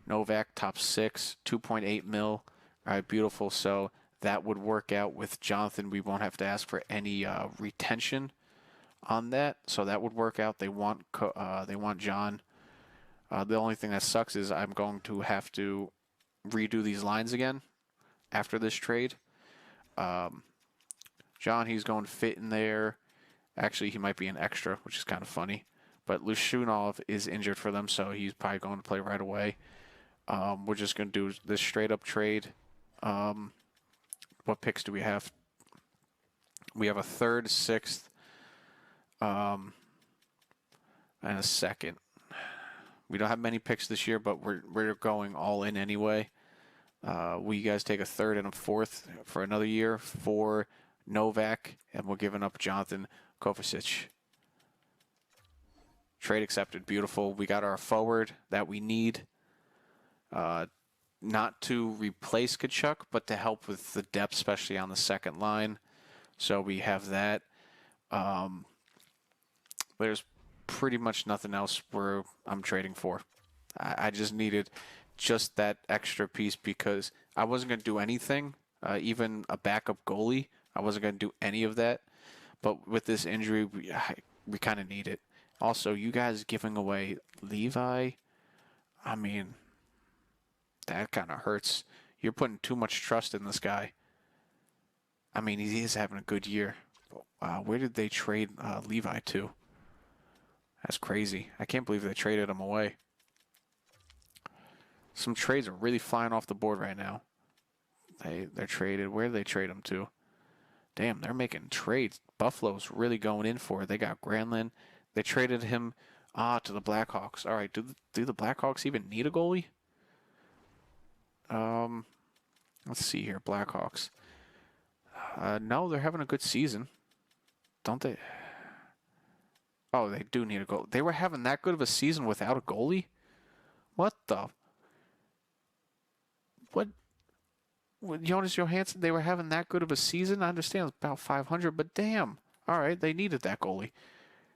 Novak, top 6, 2.8 mil. All right, beautiful. So that would work out with Jonathan. We won't have to ask for any retention on that, so that would work out. They want John. The only thing that sucks is I'm going to have to redo these lines again after this trade. John, he's going to fit in there. Actually, he might be an extra, which is kind of funny. But Lushunov is injured for them, so he's probably going to play right away. We're just going to do this straight-up trade. What picks do we have? We have a third, sixth, and a second. We don't have many picks this year, but we're going all in anyway. Will you guys take a third and a fourth for another year for Novak, and we're giving up Jonathan Kovacic. Trade accepted. Beautiful. We got our forward that we need. Not to replace Kachuk, but to help with the depth, especially on the second line. So we have that. There's pretty much nothing else where I'm trading for. I just needed just that extra piece because I wasn't going to do anything, even a backup goalie. I wasn't going to do any of that. But with this injury, we kind of need it. Also, you guys giving away Levi, I mean, that kind of hurts. You're putting too much trust in this guy. I mean, he is having a good year. Where did they trade Levi to? That's crazy. I can't believe they traded him away. Some trades are really flying off the board right now. They're traded. Where did they trade him to? Damn, they're making trades. Buffalo's really going in for it. They got Granlund. They traded him to the Blackhawks. All right, do the Blackhawks even need a goalie? Let's see here, Blackhawks. No, they're having a good season. Don't they? Oh, they do need a goal. They were having that good of a season without a goalie? What the? What? Jonas Johansson, they were having that good of a season? I understand it's about 500, but damn. All right, they needed that goalie.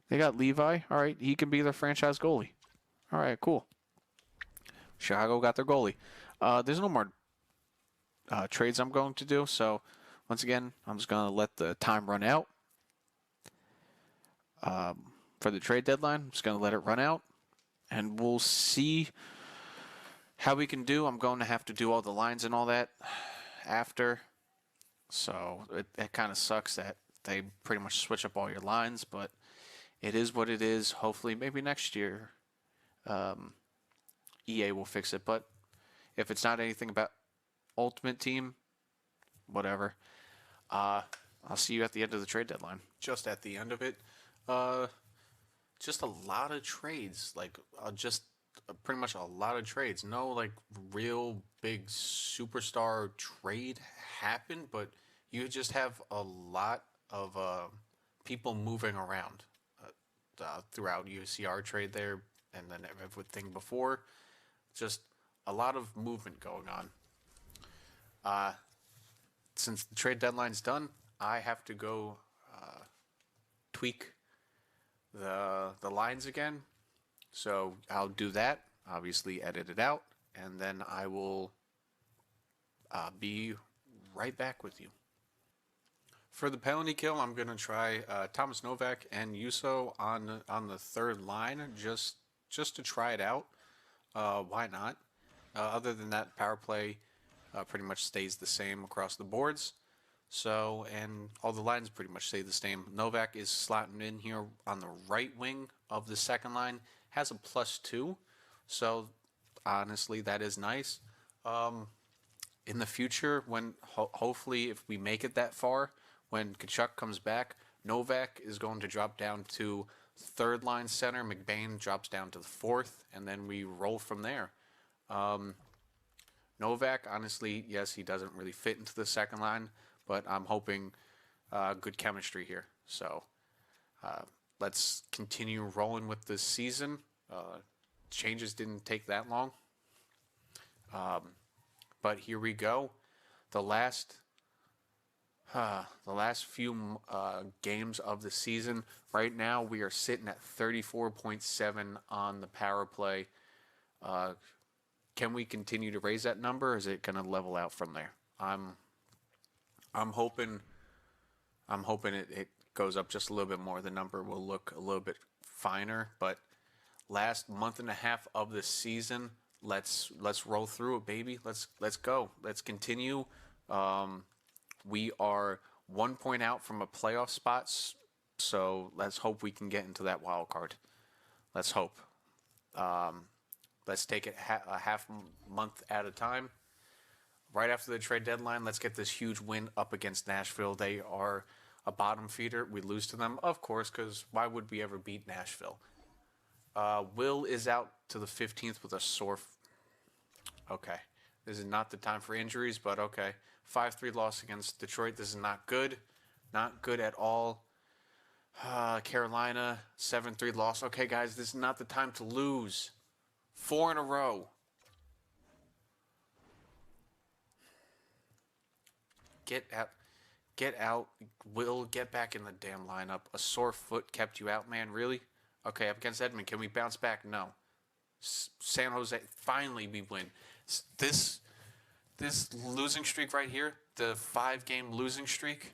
They got Levi. All right, he can be their franchise goalie. All right, cool. Chicago got their goalie. There's no more trades I'm going to do, so once again, I'm just going to let the time run out. For the trade deadline, I'm just going to let it run out, and we'll see how we can do. I'm going to have to do all the lines and all that after, so it kind of sucks that they pretty much switch up all your lines, but it is what it is. Hopefully, maybe next year, EA will fix it, but if it's not anything about Ultimate Team, whatever, I'll see you at the end of the trade deadline. Just at the end of it. Just a lot of trades, like pretty much a lot of trades. No like real big superstar trade happened, but you just have a lot of people moving around throughout. You see our trade there, and then everything before. Just a lot of movement going on. Since the trade deadline's done, I have to go tweak the lines again. So I'll do that, obviously edit it out, and then I will be right back with you. For the penalty kill, I'm gonna try Thomas Novak and Yuso on the third line, just to try it out. Why not? Other than that, power play pretty much stays the same across the boards. So, and all the lines pretty much stay the same. Novak is slotting in here on the right wing of the second line, has a +2. So, honestly, that is nice. In the future, when hopefully if we make it that far, when Kachuk comes back, Novak is going to drop down to third line center. McBain drops down to the fourth, and then we roll from there. Novak, honestly, yes, he doesn't really fit into the second line, but I'm hoping good chemistry here. So let's continue rolling with this season. Changes didn't take that long. But here we go. The last few games of the season. Right now, we are sitting at 34.7 on the power play. Can we continue to raise that number? Or is it going to level out from there? I'm hoping it goes up just a little bit more. The number will look a little bit finer. But last month and a half of the season, let's roll through it, baby. Let's go. Let's continue. We are 1 point out from a playoff spot, so let's hope we can get into that wild card. Let's hope. Let's take it a half month at a time. Right after the trade deadline, let's get this huge win up against Nashville. They are a bottom feeder. We lose to them, of course, because why would we ever beat Nashville? Will is out to the 15th with a sore. Okay. This is not the time for injuries, but okay. 5-3 loss against Detroit. This is not good. Not good at all. Carolina, 7-3 loss. Okay, guys, this is not the time to lose. 4 in a row. Get out. Get out. Will, get back in the damn lineup. A sore foot kept you out, man. Really? Okay, up against Edmond. Can we bounce back? No. San Jose. Finally, we win. This losing streak right here, the 5-game losing streak,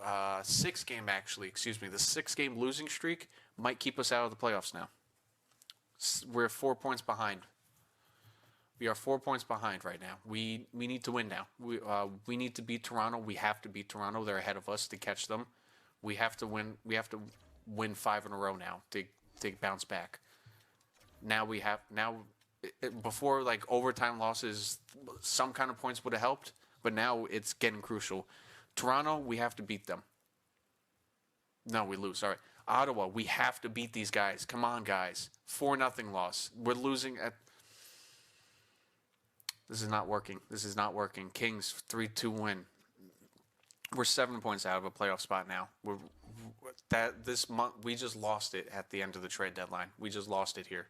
6-game actually, excuse me, the 6-game losing streak might keep us out of the playoffs now. We're 4 points behind. We are 4 points behind right now. We need to win now. We need to beat Toronto. We have to beat Toronto. They're ahead of us to catch them. We have to win. We have to win 5 in a row now to bounce back. Now we have before, like, overtime losses, some kind of points would have helped, but now it's getting crucial. Toronto, we have to beat them. No, we lose. Sorry. Ottawa, we have to beat these guys. Come on, guys. 4-0 loss. We're losing at. This is not working. This is not working. Kings 3-2 win. We're 7 points out of a playoff spot now. This month we just lost it at the end of the trade deadline. We just lost it here.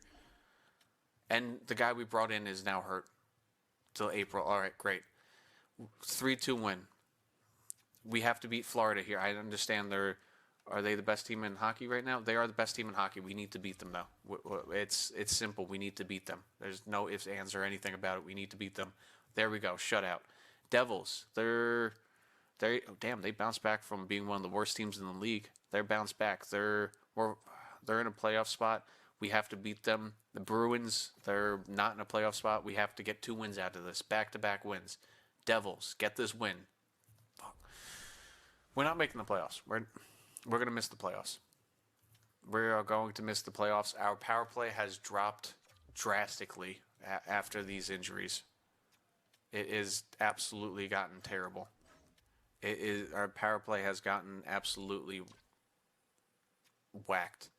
And the guy we brought in is now hurt till April. All right, great. 3-2 win. We have to beat Florida here. I understand are they the best team in hockey right now? They are the best team in hockey. We need to beat them, though. It's simple. We need to beat them. There's no ifs, ands, or anything about it. We need to beat them. There we go. Shutout. Devils. They bounced back from being one of the worst teams in the league. They're bounced back. They're in a playoff spot. We have to beat them. The Bruins, they're not in a playoff spot. We have to get 2 wins out of this. Back-to-back wins. Devils, get this win. Fuck. We're not making the playoffs. We're going to miss the playoffs. We are going to miss the playoffs. Our power play has dropped drastically after these injuries. It is absolutely gotten terrible. Our power play has gotten absolutely whacked.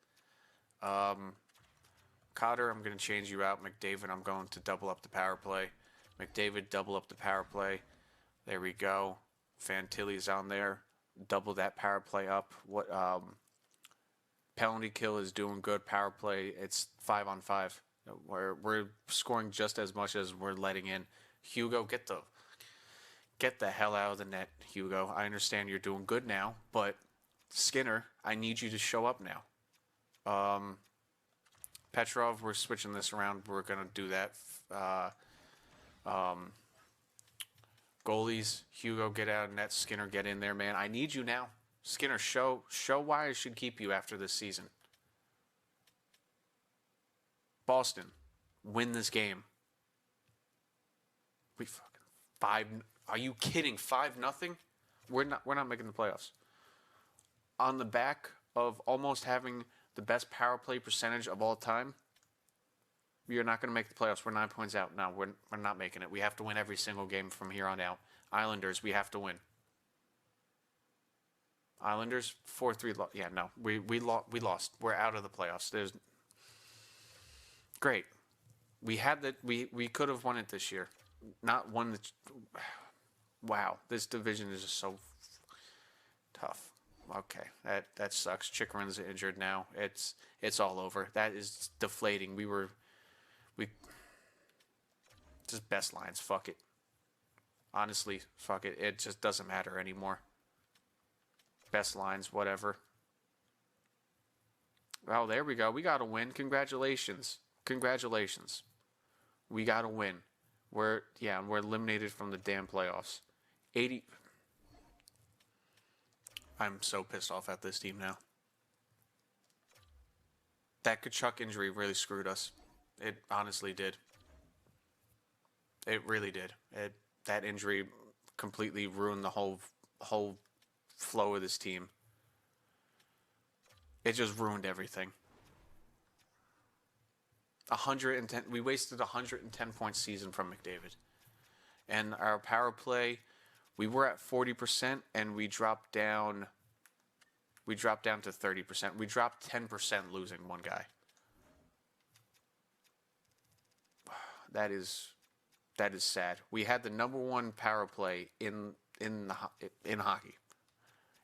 Cotter, I'm going to change you out. McDavid, I'm going to double up the power play. McDavid, double up the power play. There we go. Fantilli's on there. Double that power play up. What penalty kill is doing good. Power play, it's 5-on-5. We're scoring just as much as we're letting in. Hugo, get the hell out of the net, Hugo. I understand you're doing good now, but Skinner, I need you to show up now. Petrov, we're switching this around. We're going to do that. Goalies, Hugo, get out of net. Skinner, get in there, man. I need you now. Skinner, show why I should keep you after this season. Boston, win this game. We fucking 5. Are you kidding? 5-0. We're not making the playoffs. On the back of almost having the best power play percentage of all time, we are not going to make the playoffs. We're 9 points out. No, we're not making it. We have to win every single game from here on out. Islanders, we have to win. Islanders 4-3. Yeah, no, we lost. We're out of the playoffs. There's great. We had that. We could have won it this year. Not won the. Wow, this division is just so tough. Okay, that sucks. Chikrin's injured now. It's all over. That is deflating. We just best lines. Fuck it. Honestly, fuck it. It just doesn't matter anymore. Best lines, whatever. Oh, there we go. We got to win. Congratulations. We got to win. We're eliminated from the damn playoffs. 80. I'm so pissed off at this team now. That Kachuk injury really screwed us. It honestly did. It really did. That injury completely ruined the whole flow of this team. It just ruined everything. 110. We wasted 110-point season from McDavid, and our power play, we were at 40%, and we dropped down. We dropped down to 30%. We dropped 10%, losing one guy. That is sad. We had the number one power play in hockey,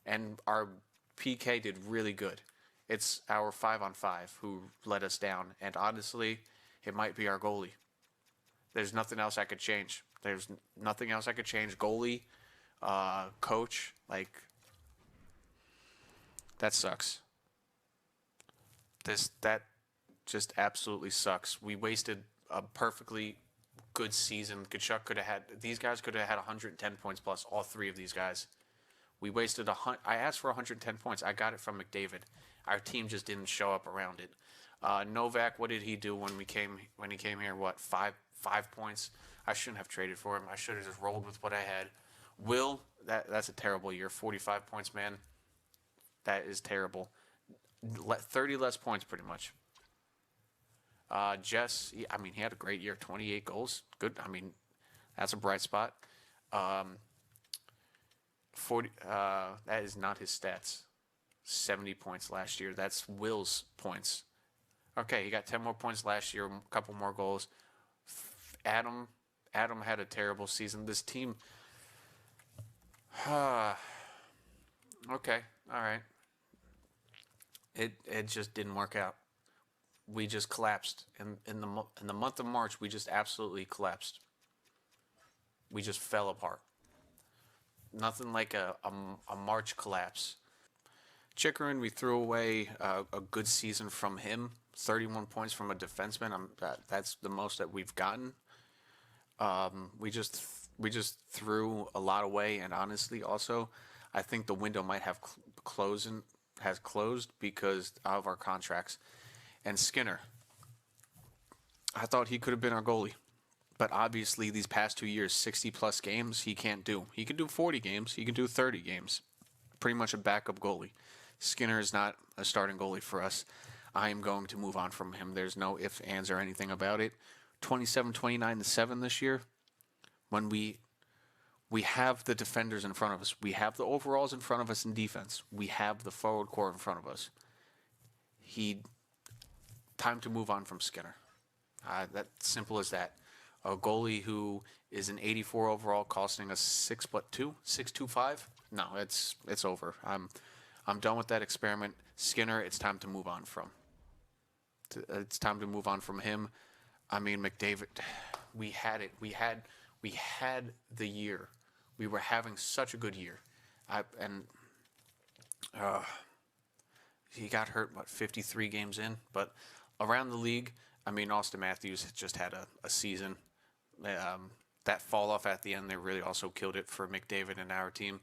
and our PK did really good. It's our 5-on-5 who let us down, and honestly, it might be our goalie. There's nothing else I could change. Goalie, coach, that sucks. That just absolutely sucks. We wasted a perfectly good season. Kachuk these guys could have had 110 points plus, all three of these guys. We wasted I asked for 110 points. I got it from McDavid. Our team just didn't show up around it. Novak, what did he do when he came here? What, 5 points? I shouldn't have traded for him. I should have just rolled with what I had. Will, that's a terrible year. 45 points, man. That is terrible. 30 less points, pretty much. Jess, he had a great year. 28 goals. Good. That's a bright spot. 40. That is not his stats. 70 points last year. That's Will's points. Okay, he got 10 more points last year. A couple more goals. Adam had a terrible season. This team. Okay. All right. It just didn't work out. We just collapsed in the month of March. We just absolutely collapsed. We just fell apart. Nothing like a March collapse. Chikrin, we threw away a good season from him. 31 points from a defenseman. That's the most that we've gotten. We just threw a lot away, and honestly, also, I think the window might have closed because of our contracts. And Skinner, I thought he could have been our goalie. But obviously, these past 2 years, 60-plus games, he can't do. He can do 40 games. He can do 30 games. Pretty much a backup goalie. Skinner is not a starting goalie for us. I am going to move on from him. There's no ifs, ands, or anything about it. 27-29-7 this year. When we have the defenders in front of us. We have the overalls in front of us in defense. We have the forward core in front of us. Time to move on from Skinner. That simple as that. A goalie who is an 84 overall, costing us 6'2", No, it's over. I'm done with that experiment. Skinner, it's time to move on from. It's time to move on from him. McDavid, we had it. We had the year. We were having such a good year, he got hurt 53 games in, but around the league, Austin Matthews just had a season. that fall off at the end, they really also killed it for McDavid and our team.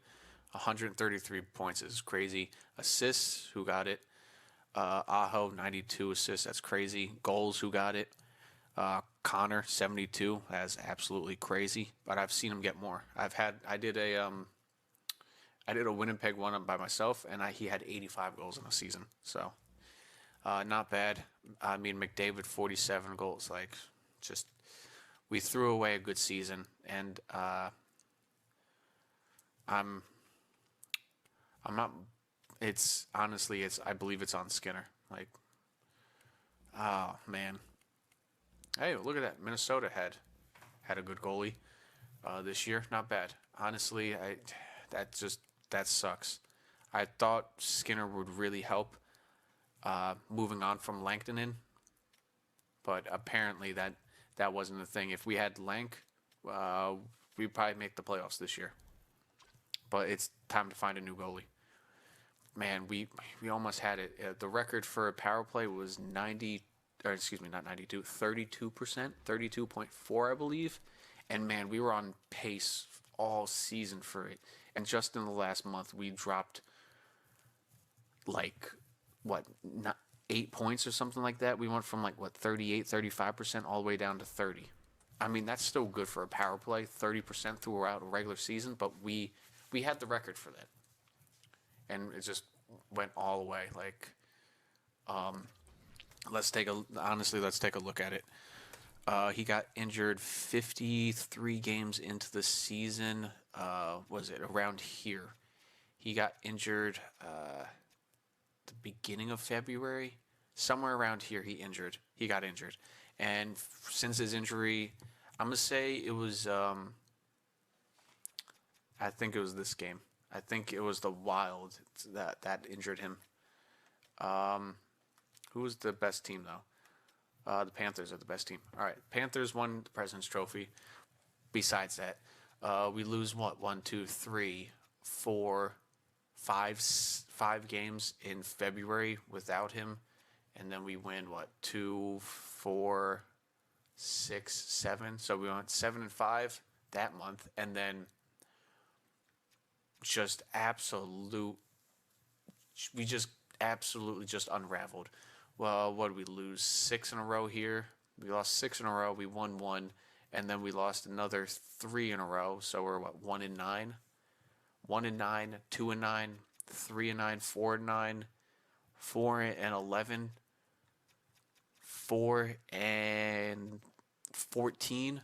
133 points is crazy. Assists, who got it? Aho, 92 assists. That's crazy. Goals, who got it? Connor, 72. That's absolutely crazy. But I've seen him get more. I did a Winnipeg one by myself, and he had 85 goals in a season. So, not bad. I mean, McDavid, 47 goals. Like, just we threw away a good season, and I'm not. It's honestly, I believe it's on Skinner. Like, oh man. Hey, look at that. Minnesota had a good goalie this year. Not bad. Honestly, that sucks. I thought Skinner would really help moving on from Langtonen, but apparently that wasn't the thing. If we had Lank, we'd probably make the playoffs this year. But it's time to find a new goalie. Man, we almost had it. The record for a power play was 32%, 32.4, I believe. And man, we were on pace all season for it. And just in the last month, we dropped like, not 8 points or something like that. We went from 38, 35% all the way down to 30. I mean, that's still good for a power play, 30% throughout a regular season, but we had the record for that. And it just went all the way. Let's take a look at it. He got injured 53 games into the season. Was it around here? He got injured the beginning of February. Somewhere around here he got injured. And since his injury, I'm going to say it was, I think it was this game. I think it was the Wild that injured him. Who was the best team, though? The Panthers are the best team. All right, Panthers won the President's Trophy. Besides that, we lose 1, 2, 3, 4, 5 games in February without him, and then we win 2, 4, 6, 7. So we went 7-5 that month, and then we just absolutely just unraveled. Well, what did we lose? 6 in a row here. We lost 6 in a row. We won 1, and then we lost another 3 in a row. So we're 1-9, 1-9, 2-9, 3-9, 4-9, 4-11, 4-14.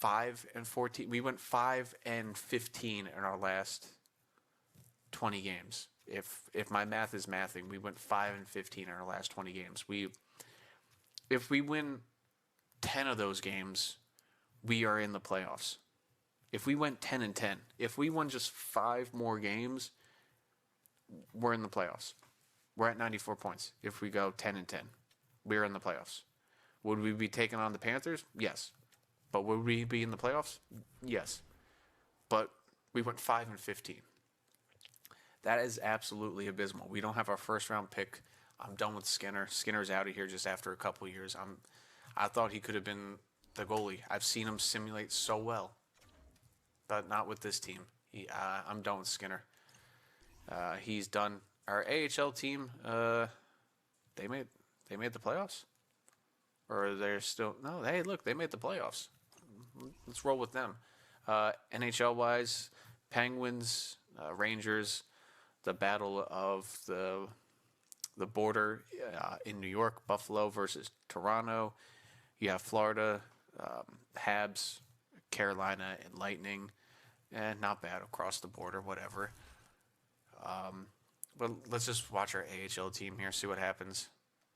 5-14. We went 5-15 in our last 20 games. If my math is mathing, we went 5-15 in our last 20 games. If we win 10 of those games, we are in the playoffs. If we went 10-10, if we won just 5 more games, we're in the playoffs. We're at 94 points. If we go 10-10, we're in the playoffs. Would we be taking on the Panthers? Yes. But would we be in the playoffs? Yes. But we went 5-15. That is absolutely abysmal. We don't have our first round pick. I'm done with Skinner. Skinner's out of here just after a couple of years. I thought he could have been the goalie. I've seen him simulate so well, but not with this team. I'm done with Skinner. He's done. Our AHL team, they made the playoffs, or they're still no. Hey, look, they made the playoffs. Let's roll with them. NHL wise, Penguins, Rangers, the battle of the border in New York, Buffalo versus Toronto. You have Florida, Habs, Carolina, and Lightning. Not bad across the border, whatever. But let's just watch our AHL team here, see what happens.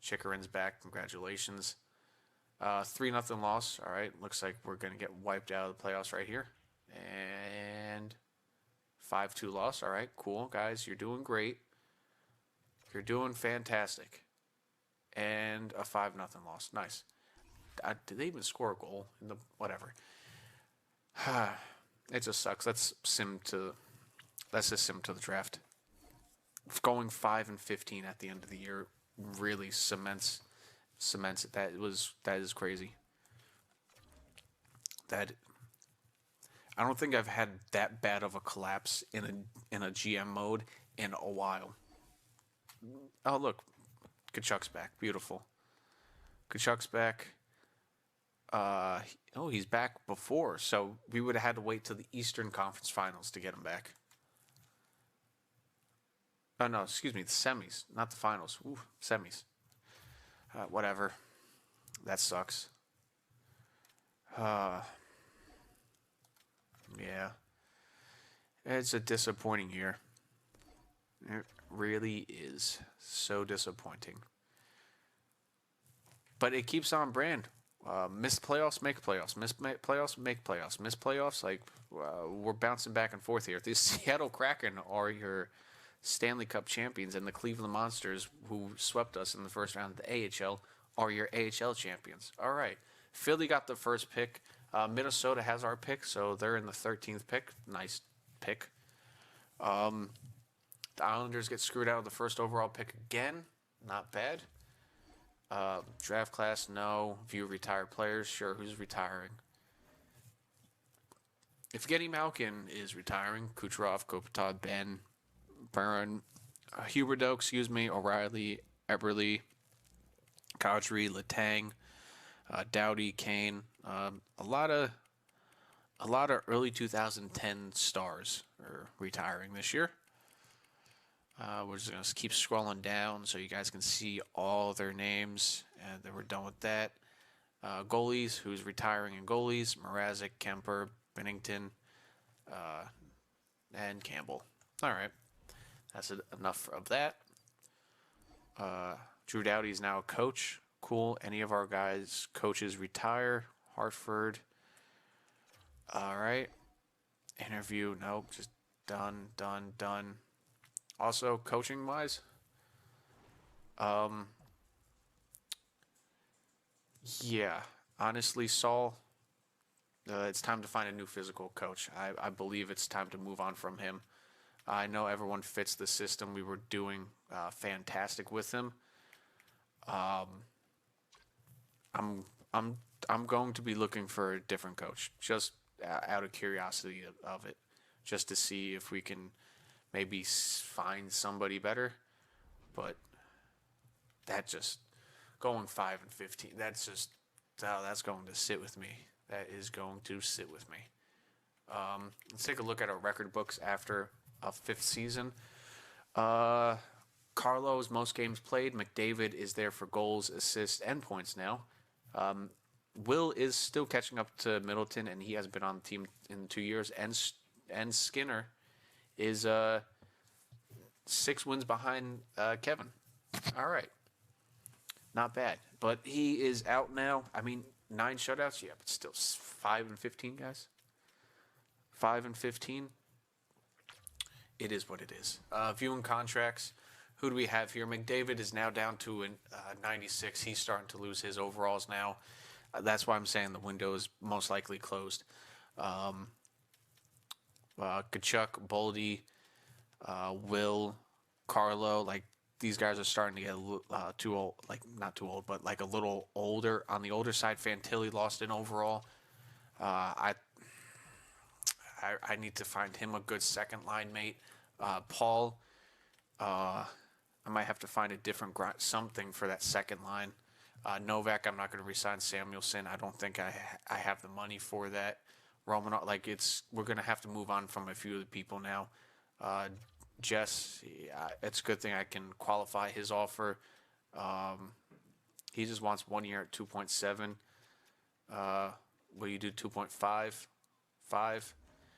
Chikrin's back. Congratulations. 3-0 loss. All right. Looks like we're going to get wiped out of the playoffs right here. And 5-2 loss. All right. Cool, guys. You're doing great. You're doing fantastic. And a 5-0 loss. Nice. Did they even score a goal? Whatever. It just sucks. Let's just sim to the draft. Going 5-15 at the end of the year really cements it. That is crazy. that I don't think I've had that bad of a collapse in a GM mode in a while. Oh look, Kachuk's back. Beautiful. Kachuk's back. He's back before, so we would have had to wait till the Eastern Conference Finals to get him back. Oh no, excuse me, the semis, not the finals. Ooh, semis. Whatever. That sucks. Yeah. It's a disappointing year. It really is so disappointing. But it keeps on brand. Miss playoffs, make playoffs. Miss playoffs, make playoffs. Miss playoffs, we're bouncing back and forth here. The Seattle Kraken are your Stanley Cup champions, and the Cleveland Monsters, who swept us in the first round of the AHL, are your AHL champions. All right. Philly got the first pick. Minnesota has our pick, so they're in the 13th pick. Nice pick. The Islanders get screwed out of the first overall pick again. Not bad. Draft class, no. View retired players, sure. Who's retiring? If Getty Malkin is retiring, Kucherov, Kopitar, Ben, Barron, Huberdeau, O'Reilly, Eberle, Kadri, Letang, Doughty, Kane. A lot of early 2010 stars are retiring this year. We're just going to keep scrolling down so you guys can see all their names, and then we're done with that. Goalies, who's retiring in goalies, Mrazek, Kemper, Bennington, and Campbell. All right. That's enough of that. Drew Doughty is now a coach. Cool. Any of our guys' coaches retire. Hartford. All right. Interview. Nope. Just done. Also, coaching-wise, yeah, honestly, Saul, it's time to find a new physical coach. I believe it's time to move on from him. I know everyone fits the system. We were doing fantastic with him. I'm going to be looking for a different coach, just out of curiosity of it, just to see if we can maybe find somebody better. But that just going 5-15. That's just that's going to sit with me. That is going to sit with me. Let's take a look at our record books after a 5th season. Carlo's most games played. McDavid is there for goals, assists, and points now. Will is still catching up to Middleton, and he hasn't been on the team in 2 years. And Skinner is 6 wins behind Kevin. All right. Not bad. But he is out now. I mean, 9 shutouts? Yeah, but still 5-15, guys. 5-15. It is what it is. Viewing contracts. Who do we have here? McDavid is now down to 96. He's starting to lose his overalls now. That's why I'm saying the window is most likely closed. Kachuk, Boldy, Will, Carlo, these guys are starting to get too old. Not too old, but a little older. On the older side, Fantilli lost an overall. I need to find him a good second line mate. Paul, I might have to find a different something for that second line. Novak, I'm not going to resign Samuelson. I don't think I have the money for that. Romanov, we're going to have to move on from a few of the people now. Jess, it's a good thing I can qualify his offer. He just wants 1 year at 2.7. Will you do 2.5? 5?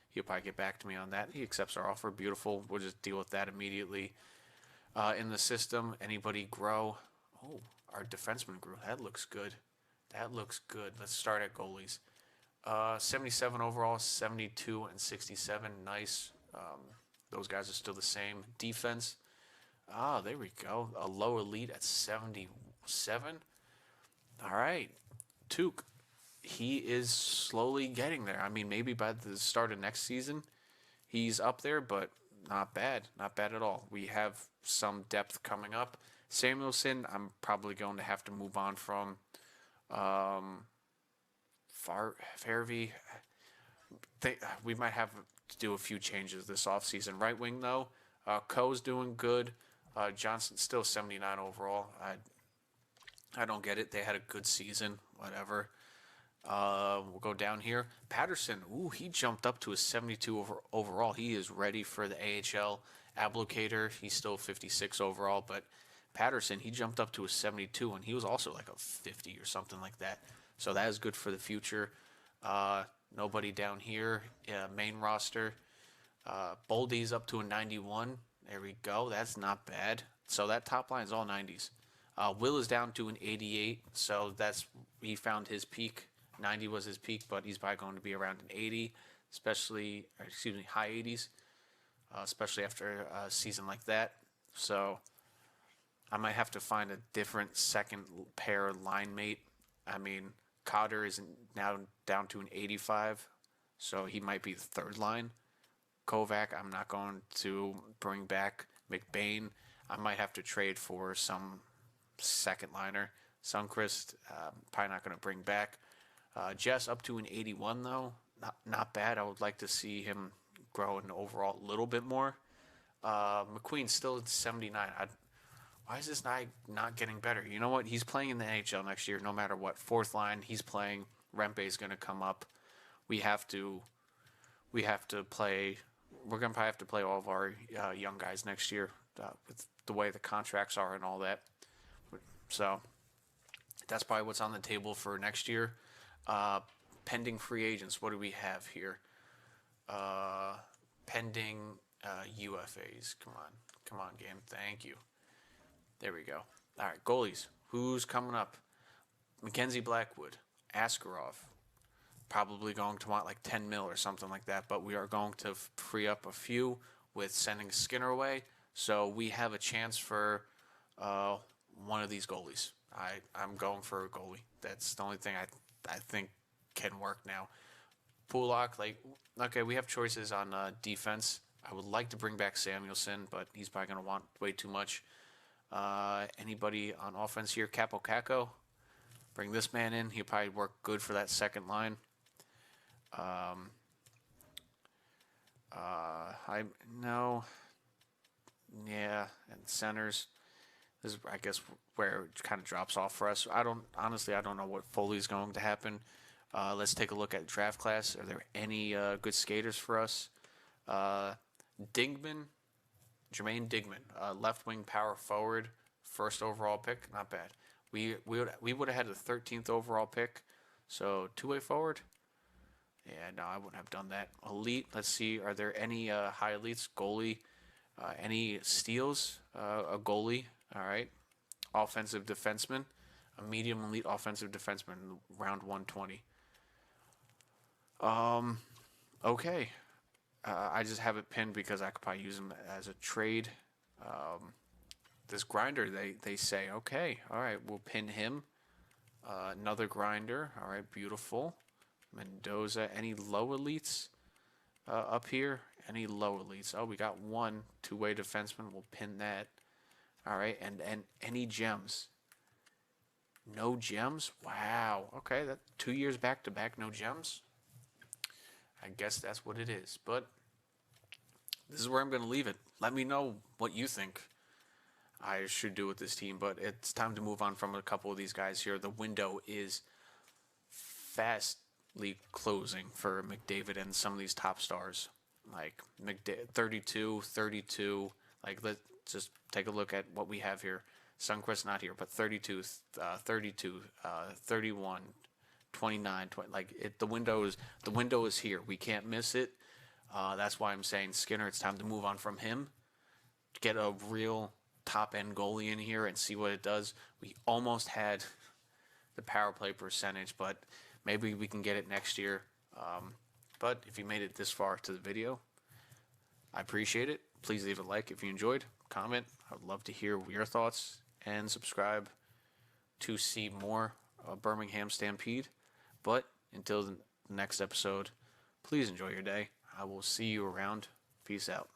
He'll probably get back to me on that. He accepts our offer. Beautiful. We'll just deal with that immediately. In the system, anybody grow? Oh, our defenseman grew. That looks good. Let's start at goalies. 77 overall, 72 and 67. Nice. Those guys are still the same. Defense. There we go. A low elite at 77. All right. Tuuk. He is slowly getting there. I mean, maybe by the start of next season, he's up there, but not bad. Not bad at all. We have some depth coming up. Samuelson, I'm probably going to have to move on from. Farvey. We might have to do a few changes this offseason. Right wing, though, Coe's doing good. Johnson's still 79 overall. I don't get it. They had a good season. Whatever. We'll go down here. Patterson, he jumped up to a 72 overall. He is ready for the AHL. Ablocator, he's still 56 overall, but Patterson, he jumped up to a 72, and he was also like a 50 or something like that. So that is good for the future. Nobody down here. Main roster. Boldy's up to a 91. There we go. That's not bad. So that top line is all 90s. Will is down to an 88, so he found his peak. 90 was his peak, but he's probably going to be around an 80, high 80s, especially after a season like that. So I might have to find a different second pair line mate. I mean, Cotter is now down to an 85, so he might be the third line. Kovac, I'm not going to bring back. McBain, I might have to trade for some second liner. Sundqvist, probably not going to bring back. Jess up to an 81 though, not bad. I would like to see him grow in overall a little bit more. McQueen's still at 79. Why is this not getting better? You know what? He's playing in the NHL next year, no matter what. Fourth line, he's playing. Rempe's going to come up. We have to play. We're going to probably have to play all of our young guys next year with the way the contracts are and all that. So that's probably what's on the table for next year. Pending free agents. What do we have here? Pending UFAs. Come on, game. Thank you. There we go. All right, goalies. Who's coming up? Mackenzie Blackwood, Askarov. Probably going to want like 10 mil or something like that, but we are going to free up a few with sending Skinner away. So we have a chance for one of these goalies. I'm going for a goalie. That's the only thing I think can work now. Pulak, okay, we have choices on defense. I would like to bring back Samuelson, but he's probably going to want way too much. Anybody on offense here? Capo Caco. Bring this man in. He'll probably work good for that second line. And centers. This is, I guess, where it kind of drops off for us. I don't know what Foley's going to happen. Let's take a look at draft class. Are there any good skaters for us? Jermaine Digman, left wing power forward, first overall pick, not bad. We would have had the 13th overall pick, so two-way forward. Yeah, no, I wouldn't have done that. Elite, let's see, are there any high elites? Goalie, any steals? A goalie, all right. Offensive defenseman, a medium elite offensive defenseman, round 120. Okay. I just have it pinned because I could probably use him as a trade. This grinder, they say, okay, all right, we'll pin him. Another grinder, all right, beautiful. Mendoza, any low elites up here? Any low elites? Oh, we got one two-way defenseman. We'll pin that. All right, and any gems? No gems? Wow. Okay, that 2 years back-to-back, no gems. I guess that's what it is. But this is where I'm going to leave it. Let me know what you think I should do with this team. But it's time to move on from a couple of these guys here. The window is fastly closing for McDavid and some of these top stars. Like 32. Like, let's just take a look at what we have here. Sundqvist not here, but 32, 31, 29, 20. Like, the window is here. We can't miss it. That's why I'm saying Skinner, it's time to move on from him. Get a real top-end goalie in here and see what it does. We almost had the power play percentage, but maybe we can get it next year. But if you made it this far to the video, I appreciate it. Please leave a like if you enjoyed. Comment. I would love to hear your thoughts. And subscribe to see more Birmingham Stampede. But until the next episode, please enjoy your day. I will see you around. Peace out.